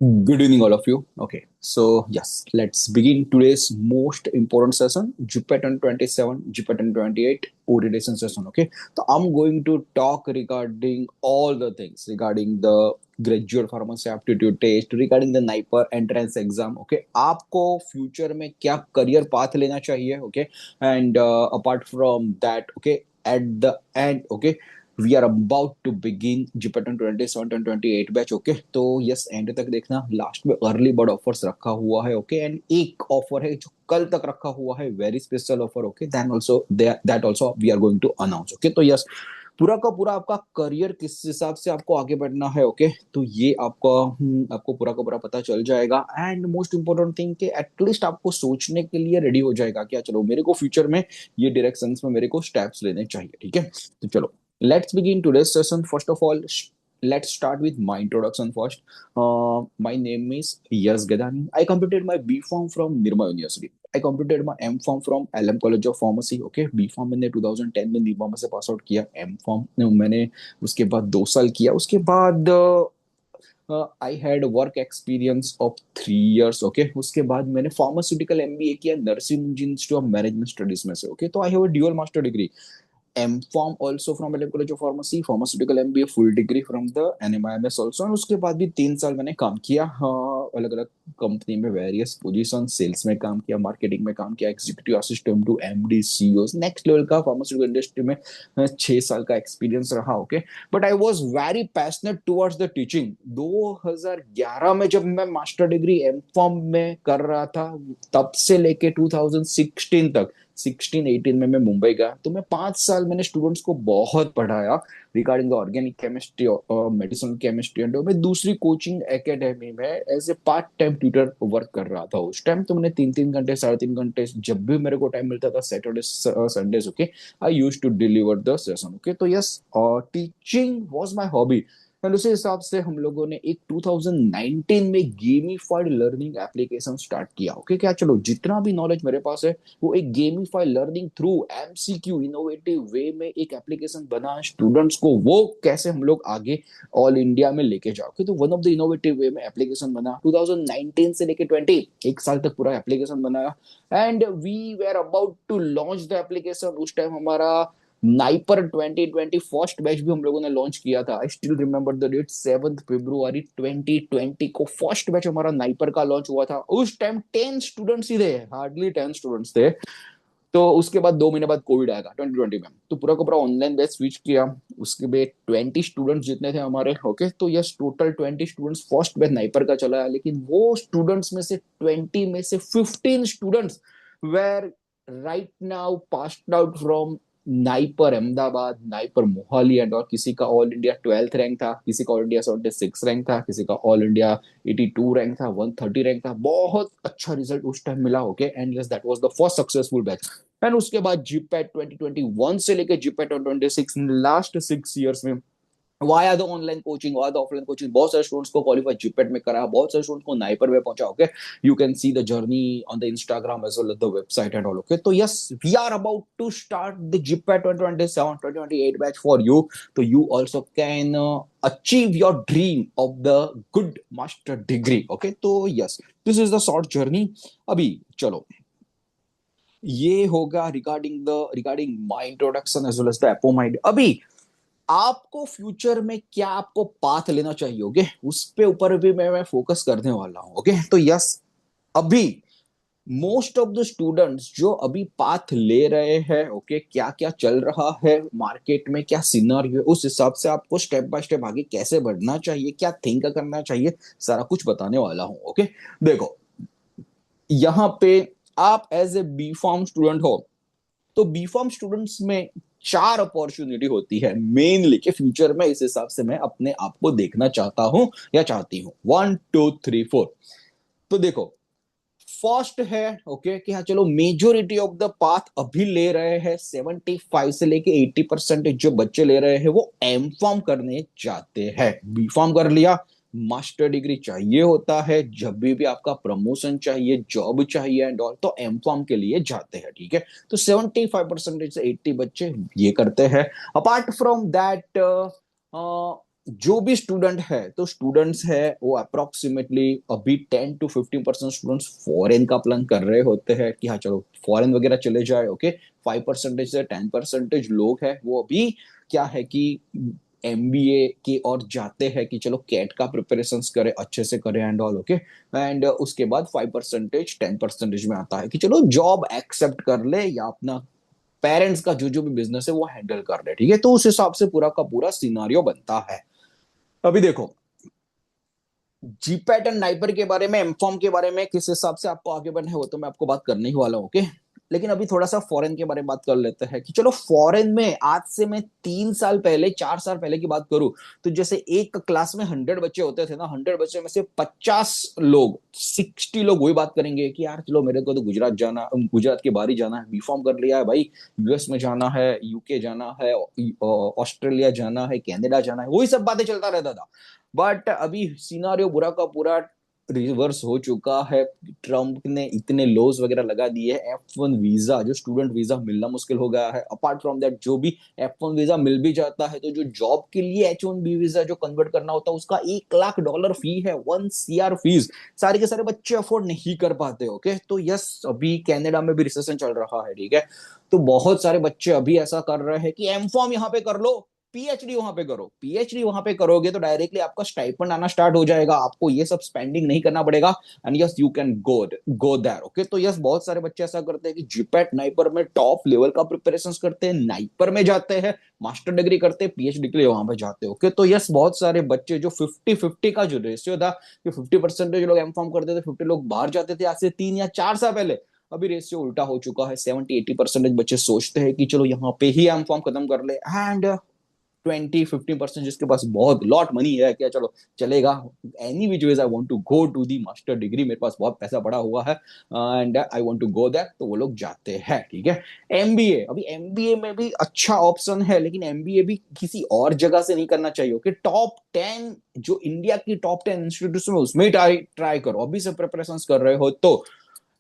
Good evening, all of you. Okay, so yes, let's begin today's most important session, GPAT 27, GPAT 28 orientation session. Okay, so I'm going to talk regarding all the things regarding the graduate pharmacy aptitude test, regarding the NIPER entrance exam. Okay, आपको future में क्या career path लेना चाहिए. Okay, and apart from that, okay, at the end, okay, we are about to begin GPAT 27 and 28 batch. Okay, तो yes, end तक देखना. Last में early bird offers रखा हुआ है. ओके, एंड एक ऑफर है जो कल तक रखा हुआ है, very special offer. Okay, then also that also we are going to announce. Okay, तो यस, पूरा का पूरा आपका करियर किस हिसाब से आपको आगे बढ़ना है. ओके, तो ये आपका आपको पूरा का पूरा पता चल जाएगा. एंड मोस्ट इंपॉर्टेंट थिंग कि एटलीस्ट आपको सोचने के लिए रेडी हो जाएगा क्या, चलो मेरे को फ्यूचर में ये डायरेक्शंस में मेरे को स्टेप्स लेने चाहिए. ठीक है, तो चलो, let's begin today's session. First of all, let's start with my introduction first. My name is Yas Gadani. I completed my B Farm from Nirma University. I completed my M Farm from LM College of Pharmacy. Okay, B Farm मैंने 2010 में निर्मा में से pass out किया. M Farm मैंने उसके बाद 2 साल किया. उसके बाद I had work experience of 3 years. Okay, उसके बाद मैंने फार्मास्यूटिकल एमबीए किया nursing institute of management studies में से. ओके, तो I have a dual master degree. M.Pharm also from LM College of Pharmacy, Pharmaceutical MBA full degree from the NMIMS also. और उसके बाद भी 3 साल मैंने काम किया, हाँ, अलग अलग कंपनी में वेरियस पोजीशन, सेल्स में काम किया, मार्केटिंग में काम किया, executive assistant to MD CEO. Next level का फार्मास्यूटिकल इंडस्ट्री में 6 साल का एक्सपीरियंस रहा. Okay, but I was very passionate towards the teaching. 2011 में जब मैं मास्टर डिग्री M.Pharm में कर रहा था, तब से लेके 2016 तक, 16-18 में मैं मुंबई गया, तो मैं 5 साल मैंने स्टूडेंट्स को बहुत पढ़ाया रिगार्डिंग द ऑर्गेनिक केमिस्ट्री और मेडिसिनल केमिस्ट्री. एंड मैं दूसरी कोचिंग एकेडमी में as a part time tutor work कर रहा था. उस टाइम तो मैंने 3-3 घंटे, 3.5 घंटे, जब भी मेरे को टाइम मिलता था, Saturday Sundays, okay, I use to deliver the session. Okay, तो yes, teaching was my hobby. And उसी हिसाब से हम लोगों ने एक 2019 में गेमिफाइड लर्निंग एप्लीकेशन स्टार्ट किया. ओके, क्या चलो जितना भी नॉलेज मेरे पास है वो एक gamify learning through MCQ innovative वे में एक एप्लीकेशन बना स्टूडेंट्स को, वो कैसे हम लोग आगे ऑल इंडिया में लेके जाओगे. तो वन ऑफ द इनोवेटिव वे में एप्लीकेशन बना 2019 से लेके 20, 1 साल तक पूरा एप्लीकेशन बनाया. And we were about to launch the application. उस टाइम हमारा नाइपर 2020 फर्स्ट बैच भी हम लोगों ने लॉन्च किया था. I still remember the date, 7 फरवरी 2020 को फर्स्ट बैच हमारा नाइपर का लॉन्च हुआ था. उस टाइम 10 स्टूडेंट्स ही थे, हार्डली 10 स्टूडेंट्स थे. तो उसके बाद 2 महीने बाद कोविड आएगा 2020 में, तो पूरा का पूरा ऑनलाइन बैच स्विच किया. उसके बाद 20 स्टूडेंट्स जितने थे हमारे. ओके, तो yes, total 20 students first batch NIPER का चला है. लेकिन वो स्टूडेंट्स में से 20 में से 15 students were right now passed out from NIPER Ahmedabad, NIPER Mohali and. और किसी का ऑल इंडिया 12th रैंक था, किसी का ऑल इंडिया 76 रैंक था, किसी का ऑल इंडिया 82 रैंक था, 130 रैंक था. बहुत अच्छा रिजल्ट उस टाइम मिला. Okay, and yes, that was the first successful batch. And उसके बाद जीपैट 2021 से लेकर जीपैट 2026, लास्ट 6 इयर्स में via the online coaching, via the offline coaching, बहुत सारे स्टूडेंट्स को क्वालिफाई जीपेट में करा, बहुत सारे स्टूडेंट्स को नाइपर में पहुंचा. Okay, you can see the journey on the Instagram as well as the website and all. Okay, तो yes, we are about to start the GPAT 2027 2028 batch for you. तो you also can achieve your dream of the good master degree. Okay, तो yes, this is the short journey. अभी चलो, ये होगा regarding my introduction as well as the एपोमाइड. अभी आपको future में क्या आपको पाथ लेना चाहिए, ओके, उस पे ऊपर भी मैं फोकस करने वाला हूं. ओके, तो यस, अभी मोस्ट ऑफ द स्टूडेंट्स जो अभी पाथ ले रहे हैं, ओके, क्या क्या चल रहा है मार्केट में, क्या सिनेरियो है, उस हिसाब से आपको स्टेप बाय स्टेप आगे कैसे बढ़ना चाहिए, क्या थिंक करना चाहिए, सारा कुछ बताने वाला हूं. ओके, देखो, यहाँ पे आप as a B Pharm student हो, तो बी फॉर्म स्टूडेंट्स में 4 अपॉर्चुनिटी होती है मेनली के फ्यूचर में. इस हिसाब से मैं अपने आप को देखना चाहता हूं या चाहती हूं. 1 2 3 4. तो देखो, फर्स्ट है, ओके, कि हाँ चलो, मेजोरिटी ऑफ द पाथ अभी ले रहे हैं 75 से लेके 80% जो बच्चे ले रहे हैं वो एम फॉर्म करने जाते हैं. बी फॉर्म कर लिया, मास्टर डिग्री चाहिए होता है जब भी आपका प्रमोशन चाहिए, जॉब चाहिए एंड ऑल, तो एम फॉर्म के लिए जाते हैं. ठीक है, तो 75% से 80 बच्चे ये करते हैं. अपार्ट फ्रॉम दैट, जो भी स्टूडेंट है, तो स्टूडेंट्स है वो अप्रोक्सीमेटली अभी 10 to 15% स्टूडेंट्स फॉरेन का प्लान कर रहे होते हैं कि हाँ चलो फॉरेन वगैरह चले जाए। ओके, 5% से 10% लोग हैं वो अभी क्या है कि एमबीए की ओर जाते हैं कि चलो कैट का प्रिपरेशंस करें, अच्छे से करें एंड ऑल। ओके, एंड उसके बाद 5% 10% में आता है कि चलो जॉब एक्सेप्ट कर ले या अपना पेरेंट्स का जो जो भी बिजनेस है वो हैंडल कर ले। ठीक है, तो उस हिसाब से पूरा का पूरा सिनारियो बनता है। अभी देखो, जीपैट एंड नाइपर के बारे में, एमफॉर्म के बारे में किस हिसाब से आपको आगे बढ़ना है वो तो मैं आपको बात करने ही वाला हूँ। ओके, लेकिन अभी थोड़ा सा फॉरेन के बारे में बात कर लेते हैं कि चलो फॉरेन में आज से मैं 3 साल पहले 4 साल पहले की बात करूं, तो जैसे एक क्लास में 100 बच्चे होते थे ना, 100 बच्चे में से 50 लोग, 60 लोग वही बात करेंगे कि यार चलो मेरे को तो गुजरात जाना, गुजरात के बाहर ही जाना है, बीफॉर्म कर लिया है भाई, यूएस में जाना है, यूके जाना है, ऑस्ट्रेलिया जाना है, कनाडा जाना है, वही सब बातें चलता रहता था। बट अभी सिनारियो पूरा का पूरा रिवर्स हो चुका है। ट्रम्प ने इतने लॉज वगैरह लगा दिए, F1 वीजा, जो स्टूडेंट वीजा मिलना मुश्किल हो गया है। अपार्ट फ्रॉम दैट, जो भी F1 वीजा मिल भी जाता है तो जो जॉब के लिए H1B वीजा जो कन्वर्ट करना होता है उसका $1 लाख फी है, 1 CR फीस, सारे के सारे बच्चे अफोर्ड नहीं कर पाते। ओके, तो यस, अभी कनाडा में भी रिसेशन चल रहा है। ठीक है, तो बहुत सारे बच्चे अभी ऐसा कर रहे हैं कि एम फॉर्म यहाँ पे कर लो, पीएचडी वहां पे करो, पीएचडी वहां पे करोगे तो डायरेक्टली आपका स्टाइपेंड आना स्टार्ट हो जाएगा, आपको ये सब स्पेंडिंग नहीं करना पड़ेगा, and yes you can go there. Okay, तो यस बहुत सारे बच्चे ऐसा करते हैं कि जीपैट नाइपर में टॉप लेवल का प्रिपरेशन करते हैं, नाइपर में जाते हैं, मास्टर डिग्री करते हैं, पीएचडी के लिए वहां पे जाते हैं। ओके, तो यस बहुत सारे बच्चे जो 50-50 का जो रेशियो था कि 50% लोग एम फॉर्म करते थे, 50 लोग बाहर जाते थे, आज से 3 या 4 साल पहले, अभी रेशियो उल्टा हो चुका है। 70-80% बच्चे सोचते हैं कि चलो यहाँ पे ही एम फॉर्म खत्म कर ले, एंड 20-15% जिसके पास बहुत लॉट मनी है, क्या चलो चलेगा, any which ways I want to go to the master degree, मेरे पास बहुत पैसा पड़ा हुआ है and I want to go that, तो वो लोग जाते हैं। ठीक है, एमबीए, अभी एमबीए में भी अच्छा ऑप्शन है, लेकिन एमबीए भी किसी और जगह से नहीं करना चाहिए। ओके, टॉप 10 जो इंडिया की टॉप 10 इंस्टीट्यूट में उसमें ही ट्राई ट्राई करो, अभी से प्रिपरेशन कर रहे हो तो।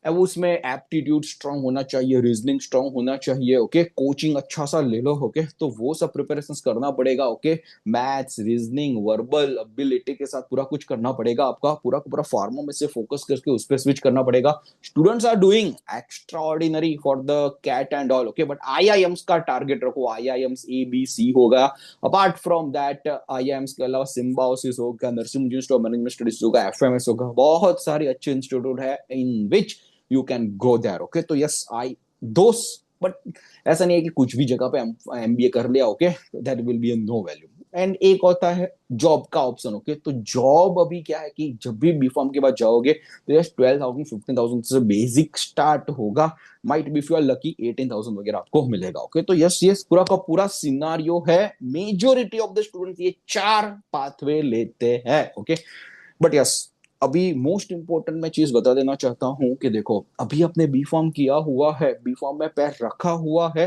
अब उसमें एप्टीट्यूड स्ट्रांग होना चाहिए, रीजनिंग स्ट्रांग होना चाहिए। ओके, कोचिंग अच्छा सा ले लो। ओके, तो वो सब प्रिपरेशन करना पड़ेगा। Okay, maths, reasoning, verbal ability के साथ पूरा कुछ करना पड़ेगा, आपका पूरा का पूरा फार्मा में से फोकस करके उस पर स्विच करना पड़ेगा। Students are doing extraordinary for the CAT and all. Okay, but IIMs का टारगेट रखो, आईआईएम्स ABC होगा। अपार्ट फ्रॉम दैट आईआईएम्स के अलावा सिम्बायोसिस होगा, nursing institute of management studies होगा, एफएमएस होगा, बहुत सारे अच्छे इंस्टीट्यूट है in which you can go there. Okay, तो यस आई दोस, बट ऐसा नहीं है कि कुछ भी जगह पे एमबीए कर लिया, okay, that will be no value. And एक होता है जॉब का ऑप्शन। ओके, तो जॉब अभी क्या है कि जब भी बीफॉर्म के बाद जाओगे तो यस 12,000 15,000 से बेसिक स्टार्ट होगा, might be if you are lucky 18,000 वगैरह आपको मिलेगा। ओके, तो यस यस पूरा का पूरा सिनारियो है, मेजोरिटी ऑफ द स्टूडेंट्स ये 4 पाथवे लेते हैं। ओके, बट यस अभी मोस्ट इंपॉर्टेंट मैं चीज बता देना चाहता हूं कि देखो, अभी आपने बी फॉर्म किया हुआ है, बी फॉर्म में पैर रखा हुआ है,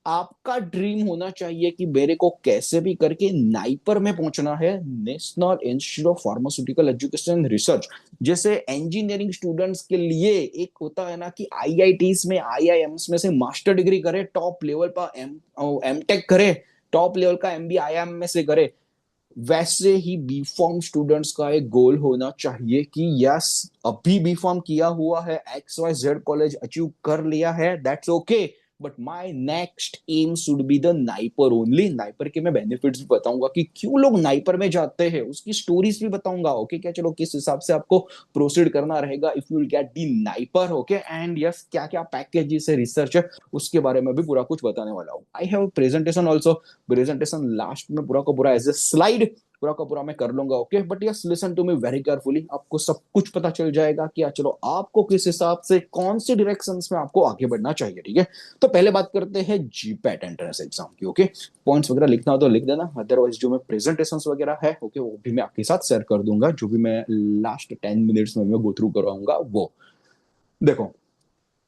आपका ड्रीम होना चाहिए कि मेरे को कैसे भी करके नाइपर में पहुंचना है, national institute of pharmaceutical education and research. जैसे इंजीनियरिंग स्टूडेंट्स के लिए एक होता है ना कि आईआईटीज में, आईआईएम्स में से मास्टर डिग्री करे, टॉप लेवल पर एमटेक करे, टॉप लेवल का एमबी आईआईएम में से करे, वैसे ही बीफॉर्म स्टूडेंट्स का एक गोल होना चाहिए कि यस अभी बीफॉर्म किया हुआ है, XYZ कॉलेज अचीव कर लिया है, that's okay, but my next aim should be the NIPER only. NIPER के मैं बेनिफिट्स भी बताऊंगा कि क्यों लोग नाइपर में जाते हैं, उसकी स्टोरीज भी बताऊंगा। ओके, क्या चलो किस हिसाब से आपको प्रोसीड करना रहेगा if you will get the NIPER. Okay, and yes क्या क्या पैकेजेस है, रिसर्च है, उसके बारे में भी पूरा कुछ बताने वाला हूँ। I have presentation also, presentation last में पूरा का पूरा एज ए स्लाइड पूरा का पूरा मैं कर लूंगा। Okay, but yes listen to me very carefully, आपको सब कुछ पता चल जाएगा कि चलो आपको किस हिसाब से कौन सी डायरेक्शन में आपको आगे बढ़ना चाहिए। ठीक है, तो पहले बात करते हैं जीपैट एंट्रेंस एग्जाम की। ओके, पॉइंट्स वगैरह लिखना हो तो लिख देना, अदरवाइज जो मैं प्रेजेंटेशन वगैरह है ओके वो भी मैं आपके साथ शेयर कर दूंगा, जो भी मैं लास्ट 10 मिनट्स में मैं गो थ्रू करवाऊंगा वो। देखो,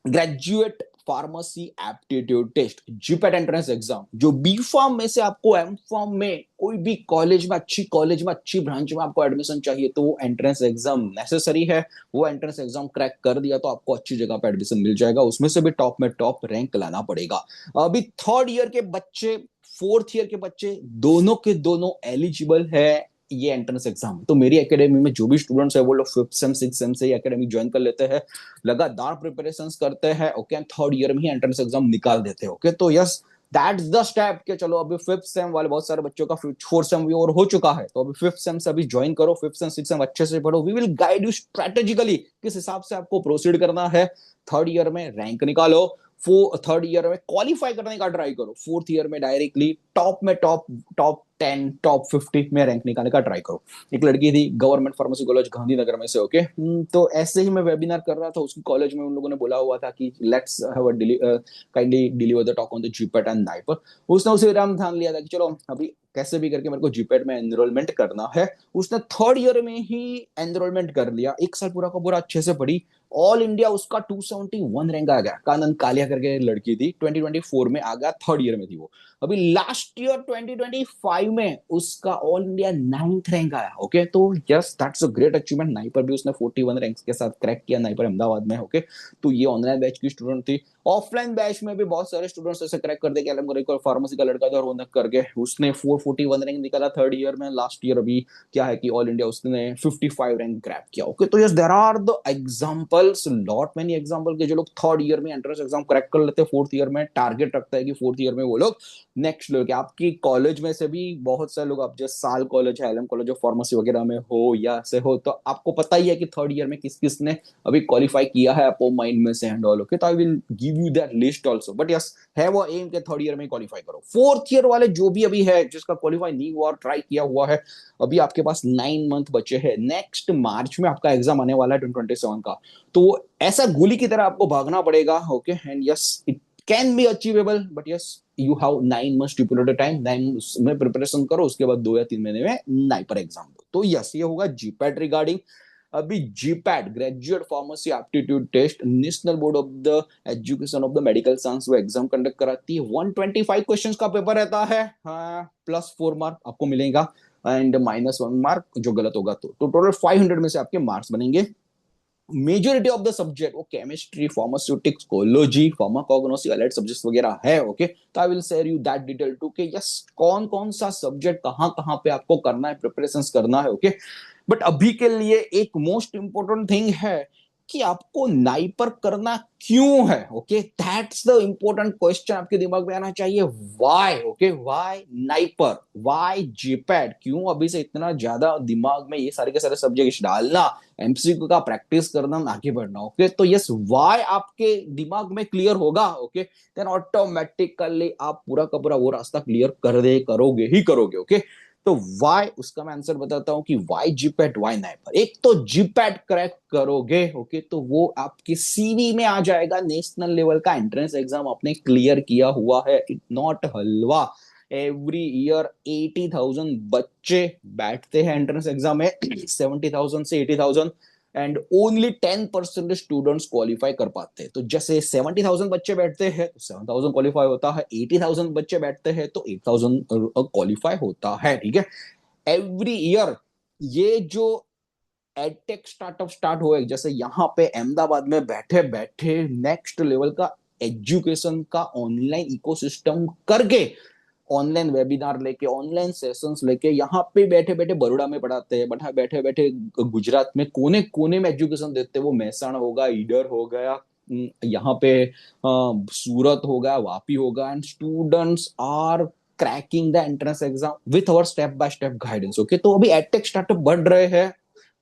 graduate pharmacy aptitude test, GPAT entrance exam, जो बी फॉर्म में से आपको एम फॉर्म में कोई भी कॉलेज में, अच्छी कॉलेज में, अच्छी ब्रांच में आपको एडमिशन चाहिए तो वो एंट्रेंस एग्जाम नेसेसरी है। वो एंट्रेंस एग्जाम क्रैक कर दिया तो आपको अच्छी जगह पे एडमिशन मिल जाएगा, उसमें से भी टॉप में टॉप रैंक लाना पड़ेगा। अभी थर्ड ईयर के बच्चे फोर्थ ईयर के बच्चे दोनों के दोनों एलिजिबल है ये एंट्रेंस एग्जाम। तो मेरी एकेडमी में जो भी स्टूडेंट्स है वो लोग फिफ्थ सेम सिक्स सेम से एकेडमी ज्वाइन कर लेते हैं, लगातार प्रिपरेशन करते हैं, ओके, थर्ड ईयर में ही एंट्रेंस एग्जाम निकाल देते हैं। ओके, तो यस, दैट्स द स्टेप के चलो अभी फिफ्थ सेम वाले बहुत सारे बच्चों का फोर्थ सेम भी और हो चुका है, तो अभी फिफ्थ सेम से अभी ज्वाइन करो, फिफ्थ सेम सिक्स सेम अच्छे से पढ़ो, we will guide you strategically किस हिसाब से आपको प्रोसीड करना है। थर्ड ईयर में रैंक निकालो, थर्ड ईयर में क्वालिफाई करने का ट्राई करो, फोर्थ ईयर में डायरेक्टली टॉप में टॉप 10 टॉप 50 में रैंक निकालने का ट्राई करो। एक लड़की थी गवर्नमेंट फार्मेसी कॉलेज गांधीनगर में से, ओके, तो ऐसे ही मैं वेबिनार कर रहा था उसकी कॉलेज में, उन लोगों ने बोला हुआ था कि let's have a kindly deliver the talk on the GPAT and NIPER. उसने उसे राम ठान लिया था कि चलो अभी कैसे भी करके मेरे को जीपेट में एनरोलमेंट करना है। उसने थर्ड ईयर में ही एनरोलमेंट कर लिया, एक साल पूरा का पूरा अच्छे से पढ़ी, ऑल इंडिया उसका 271 रैंक आ गया। कानन कालिया करके लड़की थी, 2024 में आ गया, थर्ड ईयर में थी वो। अभी लास्ट ईयर 2025 में उसका ऑल इंडिया 9th रैंक आया। ओके, तो yes, that's a great achievement. NIPER भी उसने 41 रैंक्स के साथ क्रैक किया, नाइपर अहमदाबाद में। ओके, तो ये ऑनलाइन बैच की स्टूडेंट थी। ऑफलाइन बैच में भी बहुत सारे स्टूडेंट्स ऐसे क्रैक कर दे, फार्मेसी का लड़का था रौनक करके, उसने 441 रैंक निकाला थर्ड ईयर में। लास्ट ईयर अभी क्या है कि ऑल इंडिया उसने 55 रैंक ग्रैब किया। ओके, तो yes, there are the examples, lot many example के जो लोग थर्ड ईयर में एंट्रेंस एग्जाम क्रैक कर लेते हैं, फोर्थ ईयर में टारगेट रखता है कि फोर्थ ईयर में वो लोग नेक्स्ट लेवल के। आपकी कॉलेज में से भी बहुत सारे लोग, आप जस्ट साल कॉलेज है, एलएम कॉलेज ऑफ फार्मेसी वगैरह में हो या से हो, तो आपको पता ही है कि थर्ड ईयर में किस किस ने अभी क्वालिफाई किया है अपो माइंड में से एंड ऑल। ओके, तो I will give you that list also, but yes, है वो एम के थर्ड ईयर में क्वालिफाई करो। फोर्थ ईयर वाले जो भी अभी है जिसका क्वालिफाई नहीं हुआ और ट्राई किया हुआ है, अभी आपके पास 9 मंथ बचे हैं, नेक्स्ट मार्च में आपका एग्जाम आने वाला है 2027 का। तो ऐसा गोली की तरह आपको भागना पड़ेगा। Okay, and yes, it can be achievable, but yes, you have 9 month stipulated time, 9 में प्रिपरेशन करो, उसके बाद 2 या 3 महीने में नाइपर एग्जाम दो। तो यस, ये होगा जीपैट रिगार्डिंग। अभी GPAT graduate pharmacy aptitude test national board of the education of the medical science वो एग्जाम कंडक्ट कराती है। 125 क्वेश्चंस का पेपर रहता है, +4 मार्क आपको मिलेगा एंड -1 मार्क जो गलत होगा। तो टोटल 500 में से आपके मार्क्स बनेंगे। मेजोरिटी ऑफ द सब्जेक्ट वो केमिस्ट्री, फार्मास्यूटिक्स, कोलॉजी, फार्माकोग्नोसी, अलाइड सब्जेक्ट्स वगैरह है। ओके, तो I will share you that detail to के यस, कौन कौन सा सब्जेक्ट कहां कहां पे आपको करना है, प्रिपरेशंस करना है। ओके, बट अभी के लिए एक मोस्ट इंपॉर्टेंट थिंग है कि आपको नाइपर करना क्यों है। Okay, that's the important question आपके दिमाग में आना चाहिए। Why? Okay, why NIPER, why GPAT, क्यों अभी से इतना ज्यादा दिमाग में ये सारे के सारे सब्जेक्ट डालना, एमसीक्यू का प्रैक्टिस करना, आगे बढ़ना। ओके, तो यस, व्हाई आपके दिमाग में क्लियर होगा, ओके, देन ऑटोमेटिकली आप पूरा का पूरा वो रास्ता क्लियर कर दे, करोगे ही करोगे। ओके, तो वाई, उसका मैं आंसर बताता हूं कि वाई जीपैट, वाई नाइपर। एक तो जीपैट क्रैक करोगे, ओके, तो वो आपके सीवी में आ जाएगा, नेशनल लेवल का एंट्रेंस एग्जाम आपने क्लियर किया हुआ है, it not halwa. Every year 80,000 बच्चे बैठते हैं एंट्रेंस एग्जाम में, 70,000 से 80,000, एंड ओनली 10% स्टूडेंट्स क्वालिफाई कर पाते हैं। तो जैसे 70,000 बच्चे बैठते हैं तो 7,000 क्वालिफाई होता है, 80,000 बच्चे बैठते हैं तो 8,000 क्वालिफाई होता है। ठीक है, एवरी ईयर ये जो एडटेक स्टार्टअप स्टार्ट हुए, जैसे यहाँ पे अहमदाबाद में बैठे बैठे नेक्स्ट लेवल का एजुकेशन का ऑनलाइन इकोसिस्टम करके, ऑनलाइन वेबिनार लेके, ऑनलाइन सेशंस लेके, यहाँ पे बैठे बैठे बड़ोड़ा में पढ़ाते हैं, बैठे बैठे गुजरात में कोने कोने में एजुकेशन देते हैं, वो महसाणा होगा, ईडर हो गया, यहाँ पे सूरत होगा, वापी होगा, and students are cracking the entrance exam with our step by step guidance. Okay, तो अभी एडटेक स्टार्टअप बढ़ रहे हैं,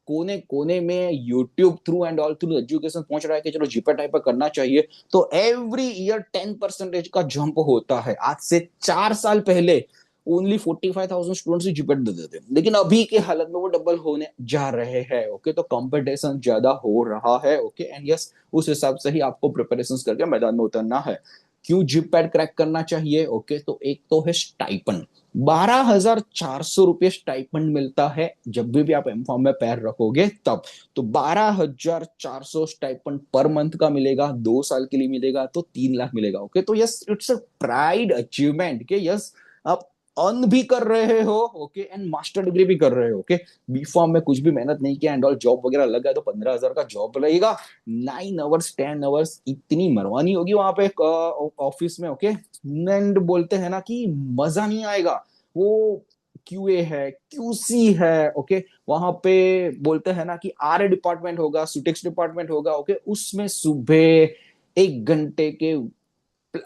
कोने कोने में YouTube through and all through education पहुंच रहा है कि चलो जीपे टाइप करना चाहिए। तो एवरी ईयर 10% का जंप होता है। आज से 4 साल पहले ओनली 45,000 स्टूडेंट्स ही जीपेट देते थे, लेकिन अभी के हालत में वो डबल होने जा रहे हैं। ओके, तो कंपटीशन ज्यादा हो रहा है। ओके, एंड यस, उस हिसाब से ही आपको प्रिपरेशन करके मैदान में उतरना है। क्यों जीपैट क्रैक करना चाहिए? ओके, तो एक तो है स्टाइपन, 12,400 रुपये स्टाइपंड मिलता है जब भी आप एम फॉर्म में पैर रखोगे तब। तो 12,400 स्टाइपंड पर मंथ का मिलेगा, 2 साल के लिए मिलेगा तो 3 लाख मिलेगा। ओके, तो yes, it's a pride achievement के यस, आप अर्न भी कर रहे हो, ओके, एंड मास्टर डिग्री भी कर रहे हो, ओके। बी फॉर्म में कुछ भी मेहनत नहीं किया एंड ऑल, जॉब वगैरह लग गया तो 15,000 का जॉब लगेगा। 9 आवर्स 10 आवर्स इतनी मरवानी होगी वहां पे ऑफिस में, ओके। एंड बोलते हैं ना कि मजा नहीं आएगा। वो क्यूए है, क्यूसी है, ओके। वहां पे बोलते हैं ना कि आर डिपार्टमेंट होगा, सुटेक्स डिपार्टमेंट होगा, ओके। उसमें सुबह 1 घंटे के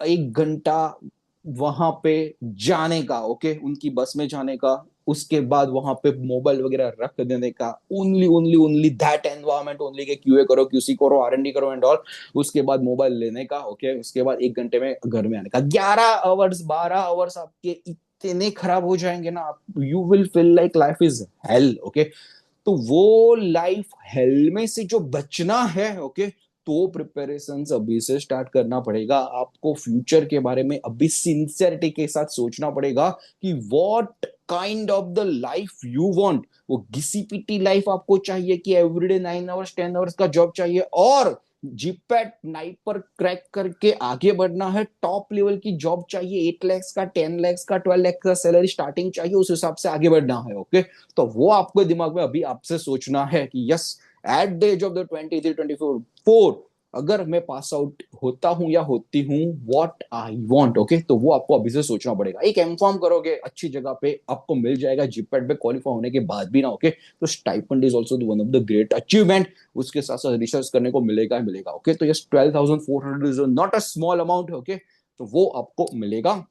1 घंटा वहां पे जाने का, ओके, उनकी बस में जाने का। उसके बाद वहां पे मोबाइल वगैरह रख देने का, only only only that environment only के क्यूए करो, क्यूसी करो, आरएनडी करो एंड ऑल। उसके बाद मोबाइल लेने का, ओके। उसके बाद 1 घंटे में घर में आने का। 11 आवर्स 12 आवर्स आपके इतने खराब हो जाएंगे ना, आप you will feel like life is hello, okay. तो वो लाइफ हेल में से जो बचना है, ओके, तो प्रिपरेशन अभी से स्टार्ट करना पड़ेगा आपको। फ्यूचर के बारे में अभी सिंसियरिटी के साथ सोचना पड़ेगा कि what kind of the life you want. वो घिसी पिटी लाइफ आपको चाहिए कि एवरीडे 9 आवर्स 10 आवर्स का जॉब चाहिए, और जीपैट नाइपर क्रैक करके आगे बढ़ना है, टॉप लेवल की जॉब चाहिए, 8 lakhs का, 10 lakhs का, 12 lakhs का सैलरी स्टार्टिंग चाहिए, उस हिसाब से आगे बढ़ना है, ओके। तो वो आपको दिमाग में अभी आपसे सोचना है कि yes, at the age of the 23 24 अगर मैं पास आउट होता हूं या होती हूँ, व्हाट आई वांट, ओके। तो वो आपको अभी से सोचना पड़ेगा। एक एम फॉर्म करोगे अच्छी जगह पे, आपको मिल जाएगा जीपैट पे क्वालिफाई होने के बाद भी ना, ओके। तो stipend is also one of the great achievement. उसके साथ साथ रिसर्च करने को मिलेगा ही मिलेगा, ओके। तो yes, 12,400 is not a small amount, okay. तो वो आपको मिलेगा।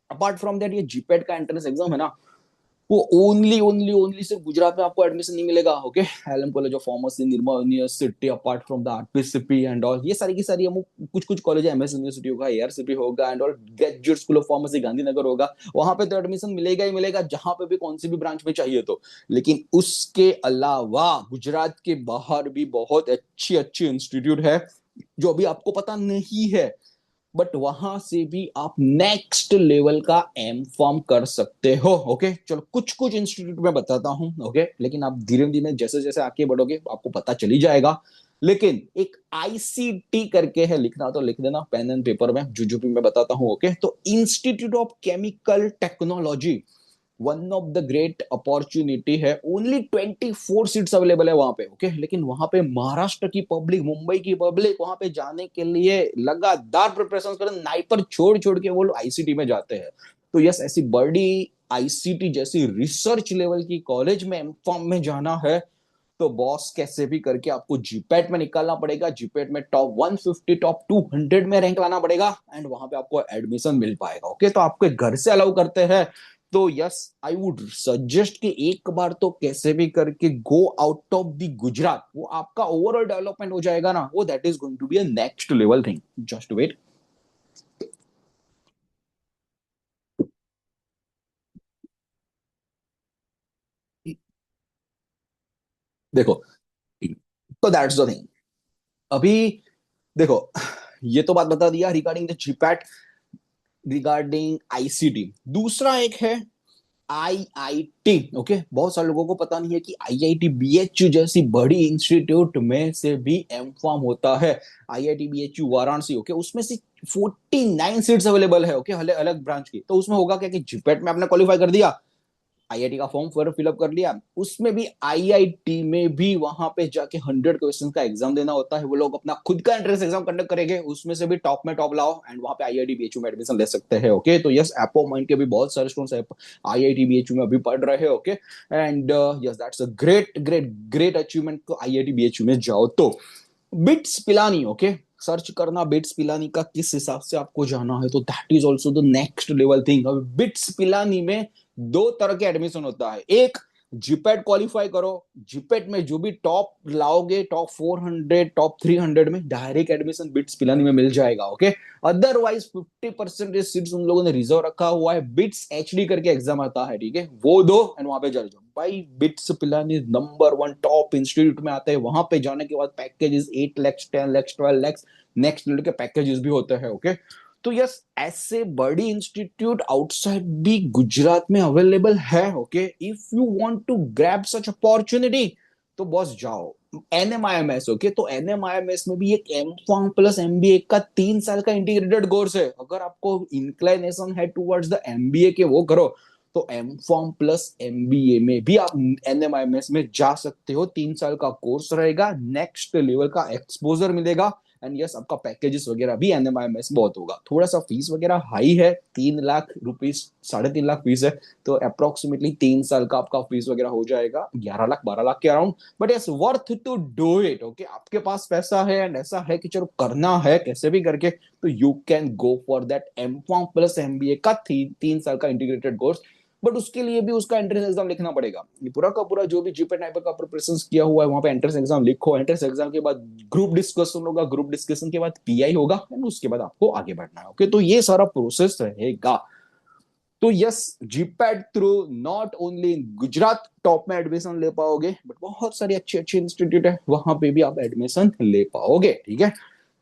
अपार्ट फ्रॉम दैट, ये जीपैट का एंट्रेंस एग्जाम है ना, वो ओनली ओनली ओनली सिर्फ गुजरात में आपको एडमिशन नहीं मिलेगा, okay. LM college of pharmacy, Nirma university, apart from the RPCP and all, ये सारी की सारी हम कुछ कुछ कॉलेज है, एमएस यूनिवर्सिटी होगा, एआरसीपी होगा and all, graduate school of pharmacy Gandhinagar होगा। वहां पे तो एडमिशन मिलेगा ही मिलेगा, जहां पे भी कौन सी भी ब्रांच में चाहिए तो। लेकिन उसके अलावा गुजरात के बाहर भी बहुत अच्छी अच्छी इंस्टीट्यूट है जो अभी आपको पता नहीं है, बट वहां से भी आप नेक्स्ट लेवल का एम फॉर्म कर सकते हो, ओके। चलो कुछ कुछ इंस्टीट्यूट में बताता हूं, ओके। लेकिन आप धीरे धीरे जैसे जैसे आगे बढ़ोगे आपको पता चली जाएगा। लेकिन एक आईसीटी करके है, लिखना तो लिख देना पेन एंड पेपर में, जुजुपी में बताता हूं, ओके। तो institute of chemical technology, one of the great opportunity है। ओनली 24 सीट्स अवेलेबल है वहां पे, ओके। लेकिन वहां पे महाराष्ट्र की पब्लिक, मुंबई की पब्लिक वहां पे जाने के लिए लगातार प्रिपरेशन कर, नाइपर छोड़ छोड़ के वो लोग आईसीटी में जाते हैं। तो यस, ऐसी बड़ी आईसीटी जैसी रिसर्च लेवल की कॉलेज में एमफॉर्म में जाना है, तो बॉस कैसे भी करके आपको जीपैट में निकालना पड़ेगा। जीपैट में टॉप 150 टॉप 200 में रैंक लाना पड़ेगा एंड वहां पे आपको एडमिशन मिल पाएगा, ओके। तो आपके घर से अलाउ करते हैं, तो यस, आई वुड सजेस्ट कि एक बार तो कैसे भी करके go out of the Gujarat. वो आपका ओवरऑल डेवलपमेंट हो जाएगा ना, वो that is going to be a next level thing. Just wait. देखो, तो दैट्स द थिंग। अभी देखो, ये तो बात बता दिया regarding the GPAT, regarding ICT. दूसरा एक है आईआईटी, ओके। बहुत सारे लोगों को पता नहीं है कि आईआईटी बीएचयू जैसी बड़ी इंस्टीट्यूट में से भी एम फॉर्म होता है। आईआईटी बीएचयू वाराणसी, ओके, उसमें से 49 सीट्स अवेलेबल है, ओके, अलग अलग ब्रांच की। तो उसमें होगा क्या कि जीपेट में आपने क्वालिफाई कर दिया, आईआईटी का फॉर्म फिर फिलअप कर लिया, उसमें भी आईआईटी में भी वहां पे जाके 100 क्वेश्चन का एग्जाम देना होता है। वो लोग अपना खुद का एंट्रेंस एग्जाम कंडक्ट करेंगे, उसमें से भी टॉप में टॉप लाओ एंड वहां पे आईआईटी बीएचयू में एडमिशन ले सकते हैं, ओके। तो यस, एपो माइंड के भी बहुत सारे स्टूडेंट्स आईआईटी बीएचयू में अभी पढ़ रहे हैं, okay. And yes, that's a great great great achievement. तो आईआईटी बीएचयू में जाओ तो बिट्स पिलानी, ओके, सर्च करना बिट्स पिलानी का किस हिसाब से आपको जाना है, तो that is also the next level thing. अब बिट्स पिलानी में दो तरह के एडमिशन होता है। एक, जीपेट क्वालिफाई करो, जीपेट में जो भी टॉप लाओगे, टॉप 400 टॉप 300 में डायरेक्ट एडमिशन बिट्स पिलानी में मिल जाएगा, ओके। अदरवाइज 50% सीट्स उन लोगों ने रिजर्व रखा हुआ है, बिट्स एचडी करके एग्जाम आता है, ठीक है, वो दो एंड वहां पे चल जाओ भाई। Bits Pilani number 1 top institute में आते हैं। वहां पे जाने के बाद packages 8 lakhs 10 lakhs 12 lakhs next level के पैकेजेस भी होते हैं, ओके। तो यस, ऐसे बड़ी इंस्टीट्यूट आउटसाइड भी गुजरात में अवेलेबल है, okay. If you want to grab such opportunity, तो बॉस जाओ एनएमआईएमएस, ओके। तो एनएमआईएमएस में भी एक एम फॉर्म प्लस एमबीए का 3 साल का इंटीग्रेटेड कोर्स है। अगर आपको इंक्लाइनेशन है टुवर्ड्स द एमबीए के, वो करो। तो एम फॉर्म प्लस एमबीए में भी आप एनएमआईएमएस में जा सकते हो। 3 साल का कोर्स रहेगा, नेक्स्ट लेवल का एक्सपोजर मिलेगा एंड यस आपका पैकेजेस वगैरह भी एनएमआईएमएस बहुत होगा। थोड़ा सा फीस वगैरह हाई है, 3 लाख रुपीज, 3.5 लाख फीस है, तो अप्रोक्सीमेटली 3 साल का आपका फीस वगैरह हो जाएगा 11 लाख 12 लाख के around. But yes worth to do it. Okay, आपके पास पैसा है एंड ऐसा है कि चलो करना है कैसे भी करके, तो you can go for that M Pharm plus MBA का 3 साल का इंटीग्रेटेड कोर्स। बट उसके लिए भी उसका एंट्रेंस एग्जाम लिखना पड़ेगा। ये पूरा का पूरा जो भी जीपीएट नाइपर का प्रिपरेशन किया हुआ है वहां पे एंट्रेंस एग्जाम लिखो। एंट्रेंस एग्जाम के बाद ग्रुप डिस्कशन होगा, ग्रुप डिस्कशन के बाद पीआई होगा एंड उसके बाद आपको आगे बढ़ना है। ओके, तो ये सारा प्रोसेस रहेगा। तो yes, GPAT through not only in Gujarat top में एडमिशन ले पाओगे, बट बहुत सारी अच्छी अच्छी इंस्टीट्यूट है वहां पे भी आप एडमिशन ले पाओगे। ठीक है,